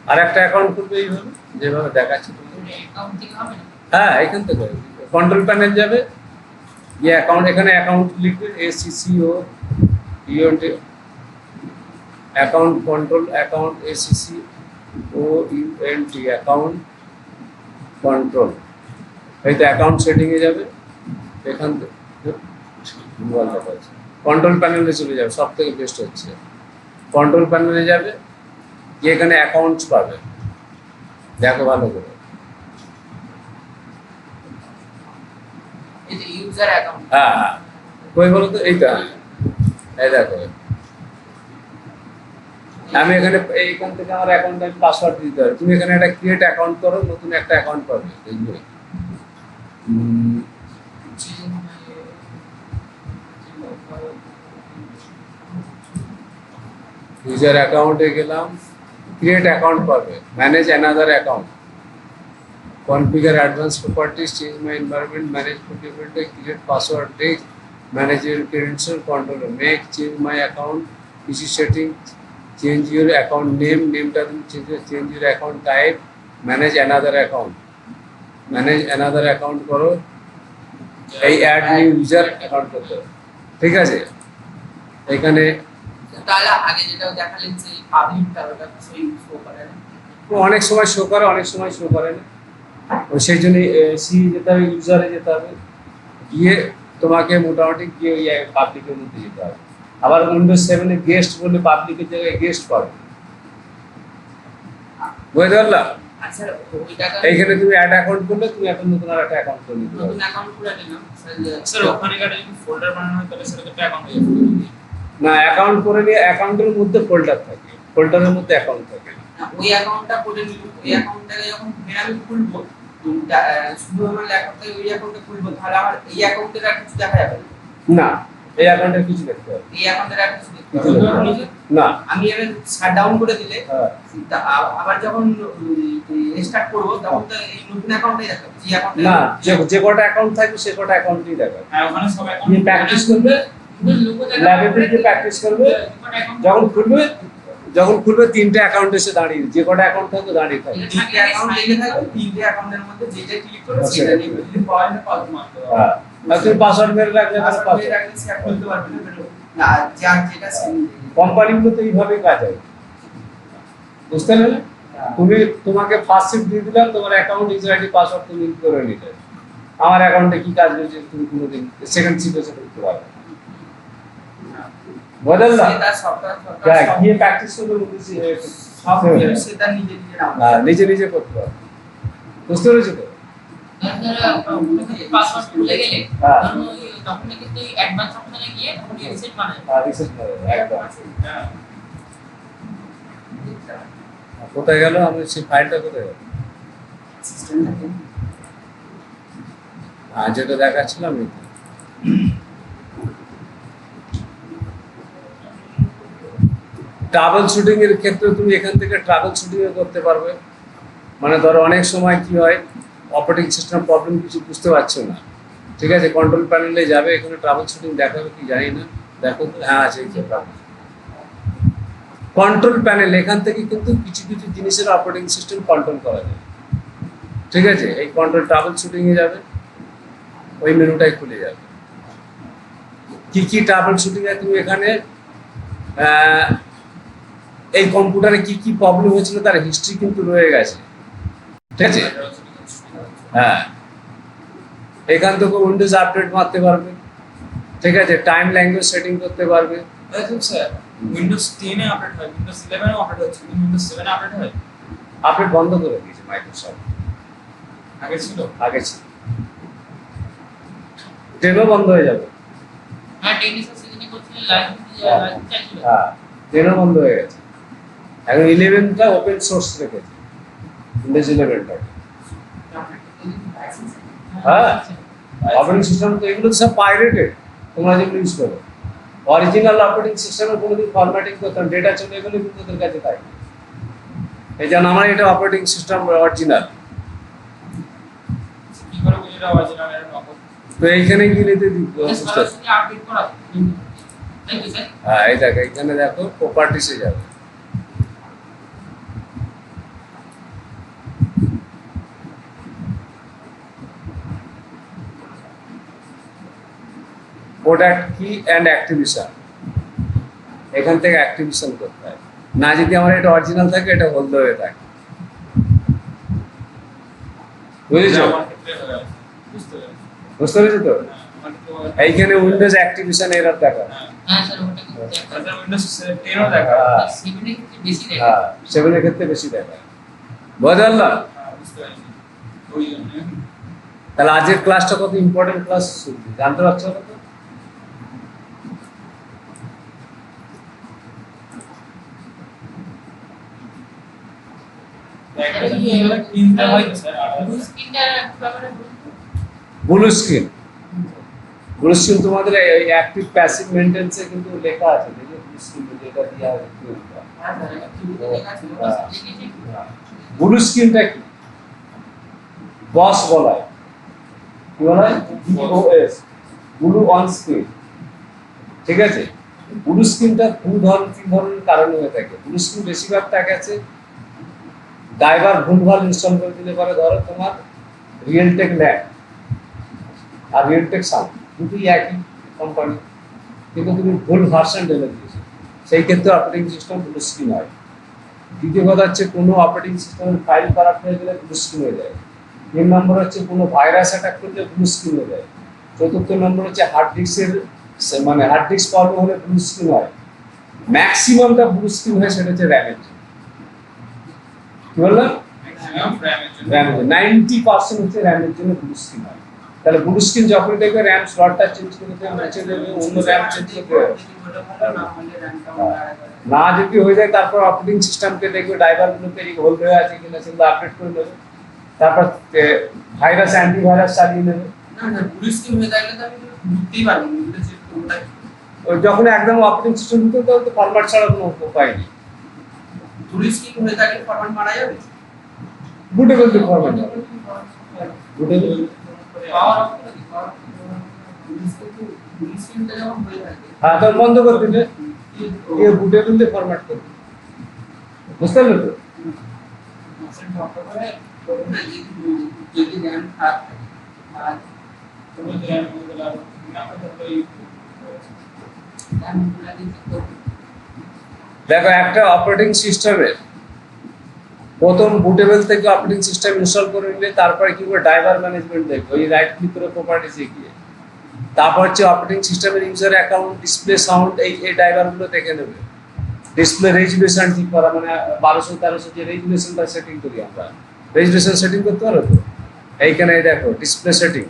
আর একটা অ্যাকাউন্ট খুলবে এইভাবে যেভাবে দেখাচ্ছে তুমি। অ্যাকাউন্ট থেকে হবে না? হ্যাঁ, এখান থেকে কন্ট্রোল প্যানেল যাবে, ইয়ে অ্যাকাউন্ট, এখানে অ্যাকাউন্ট লিখবে ACCO ইউএনটি account control, account ACCOUNT account control. এই তো অ্যাকাউন্ট সেটিং এ যাবে, এখান থেকে কন্ট্রোল প্যানেলে চলে যাবে, সব থেকে বেস্ট হচ্ছে কন্ট্রোল প্যানেলে যাবে, গিয়ে এখানে অ্যাকাউন্টস পাবে, দেখো ভালো করে। এই যে ইউজার অ্যাকাউন্ট, হ্যাঁ হ্যাঁ, কই বলো তো, এইটা এই দেখো, আমি এখানে এইখান থেকে আমার অ্যাকাউন্টে আমি পাসওয়ার্ড দিতে হবে, তুমি এখানে একটা ক্রিয়েট অ্যাকাউন্ট করো, নতুন একটা অ্যাকাউন্ট পাবে, দেখবে ইউজার অ্যাকাউন্টে গেলাম, ক্রিয়েট অ্যাকাউন্ট পাবে, manage another account, configure advance properties, change my environment, manage protect, create password text, manage your credential, control, make change my account, PC setting, change your account নেমটা তুমি change your account type, manage another account, manage another account করো, এই add new user account করতে হবে, ঠিক আছে? এখানে তাহলে আগে যেটা দেখালেন যে পাবলিকটা ওটা সেই শো করে না? অনেক সময় শো করে, অনেক সময় শো করে না, সেই জন্য সি যেতে হবে, ইউজারে যেতে হবে, গিয়ে তোমাকে মোটামুটি গিয়ে ওই পাবলিকের মধ্যে যেতে হবে। আবার উইন্ডোজ 7 এ গেস্ট বলে পাবলিকের জায়গায় গেস্ট পাবে, বুঝতে পারলাম? আচ্ছা, ওই টাকা এইখানে তুমি অ্যাড অ্যাকাউন্ট করলে তুমি এখন নতুন আর একটা অ্যাকাউন্ট করে নিতে নতুন পারবে। অ্যাকাউন্ট খুলে নিলাম স্যার ওখানে কাটা যদি ফোল্ডার বানানো হয় তাহলে সেটা তো অ্যাকাউন্ট হয়ে যাবে। না, অ্যাকাউন্ট করে নিয়ে অ্যাকাউন্টের মধ্যে ফোল্ডার থাকে, ফোল্ডারের মধ্যে অ্যাকাউন্ট থাকে। না, ওই অ্যাকাউন্টটা করে নিলাম, ওই অ্যাকাউন্টটাকে যখন ফের আমি খুলবো, শুধু আমার ল্যাপটপে ওই অ্যাকাউন্টে খুলবো, তাহলে আমার এই অ্যাকাউন্টের আর কিছু দেখা যাবে না? না, এই অ্যাকাউন্টের কিছু দেখতে হবে এই অ্যাকাউন্টের আর কিছু দেখতে কিছু হবে দেখতে হবে না? না। আমি এবার শাট ডাউন করে দিলে হ্যাঁ, আবার যখন রিস্টার্ট করব তখন তো এই নতুন অ্যাকাউন্টটাই দেখাবে, যে অ্যাকাউন্টে না, যে কটা অ্যাকাউন্ট থাকবে সে কটা অ্যাকাউন্টই দেখাবে। হ্যাঁ ওখানে সব তুমি প্র্যাকটিস করবে, ল্যাবে গিয়ে প্র্যাকটিস করবে, যখন খুলবে 3টে অ্যাকাউন্ট এসে দাঁড়িয়ে, যে কটা অ্যাকাউন্ট থাকবে দাঁড়িয়ে থাকবে। তিনটে অ্যাকাউন্ট লিখে থাকবে, তিনটে অ্যাকাউন্টের মধ্যে যেটা ক্লিক করবে সেটা নিয়ে যদি পাওয়া যায় পাস মারতে হবে। হ্যাঁ, আর তুমি পাসওয়ার্ড মেরে রাখলে তাহলে পাসওয়ার্ড দিয়ে পাসওয়ার্ড। রাখলে সে আর খুলতে পারবে না, না যার যেটা সেম কোম্পানিগুলো তো এইভাবেই কাজ হয়, বুঝতে পারলে? তুমি তোমাকে ফার্স্ট শিফট দিয়ে দিলাম, তোমার অ্যাকাউন্ট ইউজার আইডি পাসওয়ার্ড তুমি ইন করে নিলে, আমার অ্যাকাউন্টে কি কাজ হয়েছে তুমি কোনোদিন সেকেন্ড শিফটে সেটা করতে পারবে না, বুঝলে? সেটা সফটওয়্যার হ্যাঁ, গিয়ে প্র্যাকটিস করবে, বুঝেছি সব সেটা নিজে নিজে নাও। নিজে নিজে করতে পারবে, বুঝতে পেরেছো তো? পাসওয়ার্ড ভুলে গেলে হ্যাঁ। তখন কিন্তু অ্যাডভান্স অপশনে গিয়ে তখন রিসেট বানায়। রিসেট করে একদম। হ্যাঁ কোথায় গেল আমি সেই ফাইলটা, কোথায় গেল? সিস্টেম থাকে যেটা দেখাচ্ছিলাম এই তো। ট্রাভেল শুটিং এর ক্ষেত্রে তুমি এখান থেকে ট্রাভেল শুটিং করতে পারবে। মানে ধরো অনেক সময় কি হয়, অপারেটিং সিস্টেম প্রবলেম কিছু বুঝতে পারছো না, ঠিক আছে, কন্ট্রোল প্যানেলে যাবে, এখানে ট্রাভেল শুটিং দেখাবে কি জানি না, দেখো তো, হ্যাঁ আছে, কন্ট্রোল প্যানেল, এখান থেকে কিন্তু কিছু কিছু জিনিসের অপারেটিং সিস্টেম কন্ট্রোল করা যায়, ঠিক আছে। এই কন্ট্রোল ট্রাভেল শুটিং এ যাবে, ওই মেনুটাই খুলে যাবে। কি কি ট্রাভেল শুটিং এ তুমি এখানে এই কম্পিউটারে কি কি প্রবলেম হয়েছিল তার হিস্ট্রি কিন্তু রয়ে গেছে, ঠিক আছে। হ্যাঁ, এখান থেকে উইন্ডোজ আপডেট মারতে পারবে, ঠিক আছে, টাইম ল্যাঙ্গুয়েজ সেটিং করতে পারবে। দেখুন স্যার, উইন্ডোজ 10 এ আপডেট হয়, উইন্ডোজ 11 এও আপডেট হচ্ছে, কিন্তু উইন্ডোজ 7 এ আপডেট হয়। আপডেট বন্ধ করে দিয়েছে মাইক্রোসফট, আগে ছিল। আগে ছিল, 10ও বন্ধ হয়ে যাবে। হ্যাঁ টেকনিক্যাল সেদিনই করছিলেন লাইভ চাইছিল। হ্যাঁ, 10ও বন্ধ হয়ে গেছে, এখন 11টা ওপেন সোর্স রেখেছে, উইন্ডোজ 11টা। হ্যাঁ, অপারেটিং সিস্টেম তো এগুলো সব পাইরেটেড, তোমরা যেগুলো ইউজ করো। অরিজিনাল অপারেটিং সিস্টেমে কোনোদিন ফরম্যাটিং করতাম, ডেটা চলে গেলে কিন্তু ওদের কাছে থাকে। এই যেন আমার এটা অপারেটিং সিস্টেম অরিজিনাল, কি করে বুঝলে অরিজিনাল এর নকল? তো এইখানে গিয়ে নিতে বুঝতে সরাসরি আপডেট করা থ্যাংক ইউ স্যার। হ্যাঁ, এই দেখো এখানে দেখো প্রপার্টিসে যাবে, প্রোডাক্ট কি অ্যান্ড অ্যাক্টিভিশন, এখান থেকে অ্যাক্টিভিশন করতে হয়। না যদি আমার এটা অরিজিনাল থাকে, এটা হোল্ড হয়ে থাকে, বুঝেছো? আমার ক্ষেত্রে হয়ে গেছে। বুঝতে পেরেছি। বুঝতে পেরেছো তো? হ্যাঁ, আমার তো এইখানে উইন্ডোজ অ্যাক্টিভিশন এরর দেখা, হ্যাঁ, হ্যাঁ স্যার ওটা কিন্তু চেক তাহলে উইন্ডোজ 10 ও দেখা। হ্যাঁ, 7 এর ক্ষেত্রে বেশি দেখে। হ্যাঁ, 7 এর ক্ষেত্রে বেশি দেখা, বোঝা গেল? হ্যাঁ, বুঝতে পেরেছি। ওই জন্য তাহলে আজকের ক্লাসটা কত ইম্পর্টেন্ট ক্লাস, জানতে পারছো না তো? একটা জিনিস কিনতে হয় তো স্যার, ব্লু স্ক্রিনটা ব্যাপারে বলুন তো। ব্লু স্ক্রিন, ব্লু স্ক্রিন তোমাদের অ্যাক্টিভ প্যাসিভ মেইনটেন্সে কিন্তু লেখা আছে, দেখো ব্লু স্ক্রিন যেটা দেওয়া আছে। হ্যাঁ স্যার এটা কিউতে লেখা ছিল। দেখেছি। ব্লু স্ক্রিনটা কি বস বলা হয়, কি বলা হয়, BOS, ব্লু অন স্ক্রিন, ঠিক আছে। ব্লু স্ক্রিনটা তিন ধরনের কারণে হয়ে থাকে। ব্লু স্ক্রিন বেশিরভাগ থাকে আছে ড্রাইভার ভুলভাল ইনস্টল করে দিলে পরে, ধরো তোমার রিয়েলটেক ল্যাব আর রিয়েলটেক সাউন্ড দুটোই একই কোম্পানি, কিন্তু তুমি ভুল ভার্সন ঢেলে দিয়েছো, সেই ক্ষেত্রে অপারেটিং সিস্টেম ব্লু স্ক্রিন হয়। দ্বিতীয় কথা হচ্ছে কোনো অপারেটিং সিস্টেমের ফাইল খারাপ হয়ে গেলে ব্লু স্ক্রিন হয়ে যায়। 3 নম্বর হচ্ছে কোনো ভাইরাস অ্যাটাক করলে ব্লু স্ক্রিন হয়ে যায়। চতুর্থ নম্বর হচ্ছে হার্ড ডিস্কের মানে হার্ড ডিস্ক প্রবলেম হলে ব্লু স্ক্রিন হয়। ম্যাক্সিমামটা ব্লু স্ক্রিন হয় সেটা হচ্ছে র্যামের, কি বললাম, ম্যাক্সিমাম র‍্যামের জন্য। র্যামের 90% হচ্ছে র্যামের জন্য ব্লু স্ক্রিন হয়। তাহলে ব্লু স্ক্রিন যখন দেখবে র্যাম স্লটটা চেঞ্জ করে দেবে, মুছে দেবে, অন্য র্যাম চেঞ্জ করে দেবে। না যদি হয়ে যায় তারপর অপারেটিং সিস্টেমকে দেখবে ড্রাইভারগুলোকে এই হোল্ড হয়ে আছে কিনা সেগুলো আপডেট করে নেবে, তারপর ভাইরাস অ্যান্টিভাইরাস চালিয়ে নেবে। না না ব্লু স্ক্রিন হয়ে গেলে তো আমি বুঝতেই পারবো না এটা যে কোনটা। ওই যখন একদম অপারেটিং সিস্টেম দিতে তো ফরম্যাট ছাড়া কোনো উপায় নেই, ব্লু স্ক্রিন হয়ে থাকলে ফরম্যাট মারা যাবে। বুটেবল দিয়ে ফরম্যাট বুটেবল। পাওয়ার অফ করে দিই, পাওয়ার ব্লু স্ক্রিনটা যখন হয়ে থাকে হ্যাঁ, তখন বন্ধ করে দিলে দিয়ে বুটেবল দিয়ে ফরম্যাট করবে, বুঝতে পারলে তো? যদি র্যাম খারাপ থাকে আর পুরো র‍্যাম হয়ে গেল, আমরা তো এই র্যাম গুলা দিয়ে ঠিক করবো। দেখো একটা অপারেটিং সিস্টেমের প্রথম বুটেবল থেকে অপারেটিং সিস্টেম ইনস্টল করে নিলে তারপরে কি করে ড্রাইভার ম্যানেজমেন্ট দেখবে, ওই রাইট ক্লিক করে প্রপার্টিসে গিয়ে, তারপর হচ্ছে অপারেটিং সিস্টেমের ইউজার অ্যাকাউন্ট, ডিসপ্লে, সাউন্ড, এই ড্রাইভারগুলো দেখে নেবে। ডিসপ্লে রেজুলেশন ঠিক করা, মানে 1200-1300 যে রেজুলেশনটা সেটিং করি আমরা, রেজুলেশন সেটিং করতে পারো তো? এইখানে দেখো ডিসপ্লে সেটিং,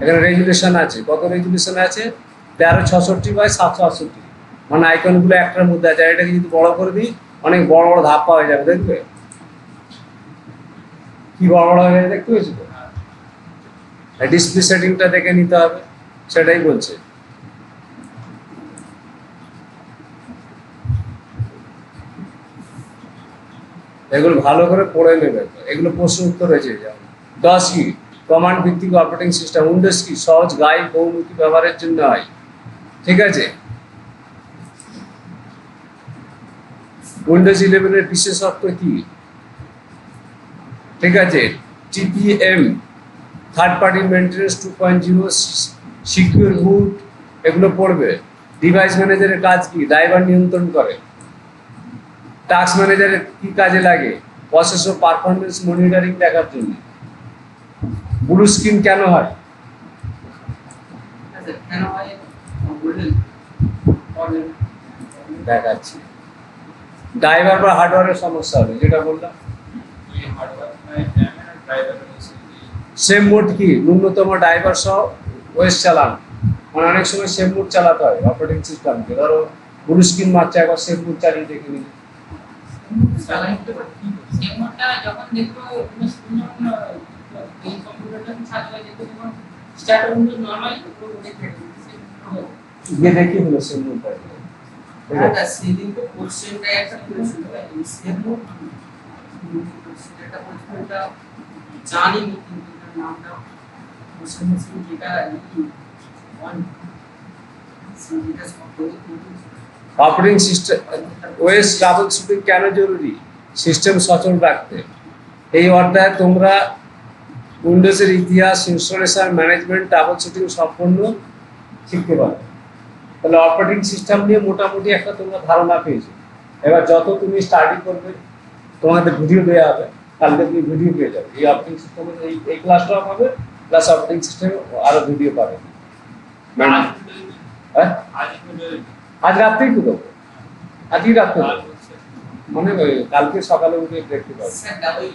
এখানে রেজুলেশন আছে, কত রেজুলেশন আছে, 1366x768, মানে আইকনগুলো একটার মধ্যে আছে। এটাকে যদি বড় করে দিই অনেক বড় বড় ধাপ্পা হয়ে যাবে, দেখবে কি বড় বড় হয়ে যায়, দেখতে পেয়েছো তো? ডিসপ্লে সেটিংটা দেখে নিতে হবে, সেটাই বলছে। এগুলো ভালো করে পড়ে নেবে, এগুলো প্রশ্ন উত্তর হয়েছে, যেমন DOS কি কমান্ড ভিত্তিক অপারেটিং সিস্টেম, উইন্ডোজ কি সহজ গাইড বহুমুখী ব্যবহারের জন্য হয়, ঠিক আছে। উইন্ডোজ 11 এর বিশেষত্ব কি, ঠিক আছে। TPM third party maintenance 2.0, secure boot, এগুলো পড়বে। ডিভাইস ম্যানেজারের কাজ কি, ড্রাইভার নিয়ন্ত্রণ করে। টাস্ক ম্যানেজারের কি কাজে লাগে, প্রসেসর পারফরম্যান্স মনিটরিং দেখার জন্য। ব্লু স্ক্রিন কেন হয়, আচ্ছা কেন হয় বললেন বলেন দেখাচ্ছি। ড্রাইভার বা হার্ডওয়্যারের সমস্যা হলে, যেটা বললাম। ওই হার্ডওয়্যার মানে র্যাম আর ড্রাইভার রয়েছে সেম মোড কি, ন্যূনতম ড্রাইভার সহ ওএস চালান, মানে অনেক সময় সেম মোড চালাতে হয় অপারেটিং সিস্টেমকে। ধরো ব্লু স্ক্রিন মারছে, একবার সেম মোড চালিয়ে দেখে নিলে। চালাইতে পারি সেমনটা যখন দেখবো কোনো স্কুল এই কম্পিউটারটা চালু হয়ে যেত যখন স্টার্ট হলো নরমালি পুরো দেখে গিয়ে দেখি হলো সেম মোডটা, ঠিক আছে। আচ্ছা সেদিন তো কোশ্চেনটা একটা করেছিল সেম সেটা কোশ্চেনটা জানি না কিন্তু এটার নামটা কোশ্চেন যেটা ওয়ান যেটা শব্দ operating system OS trouble shooting কেন জরুরি, সিস্টেম সচল রাখতে। এই অধ্যায়ে তোমরা উইন্ডোজের ইতিহাস, ইনস্টলেশন, ম্যানেজমেন্ট, ট্রাবল শুটিং সম্পূর্ণ শিখতে পারবে। তাহলে অপারেটিং সিস্টেম নিয়ে মোটামুটি একটা তোমরা ধারণা পেয়েছো। এবার যত তুমি স্টাডি করবে, তোমাদের ভিডিও দেওয়া হবে, কালকে তুমি ভিডিও পেয়ে যাবে। এই অপারেটিং সিস্টেমের এই ক্লাসটাও পাবে, প্লাস অপারেটিং সিস্টেমে আরো ভিডিও পাবে। হ্যাঁ, আজ রাত্রেই তো দেবো, আজই রাত্রে দেবো। মানে ওই কালকে সকালে উঠে দেখতে পাবো। স্যার ওই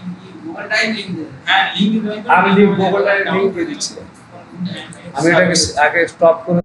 গুগল ড্রাইভ লিংক দেন হ্যাঁ লিংক দিতে আমি লিংক গুগল লিংক দিয়ে দিচ্ছি। আমি এটাকে আগে স্টপ করে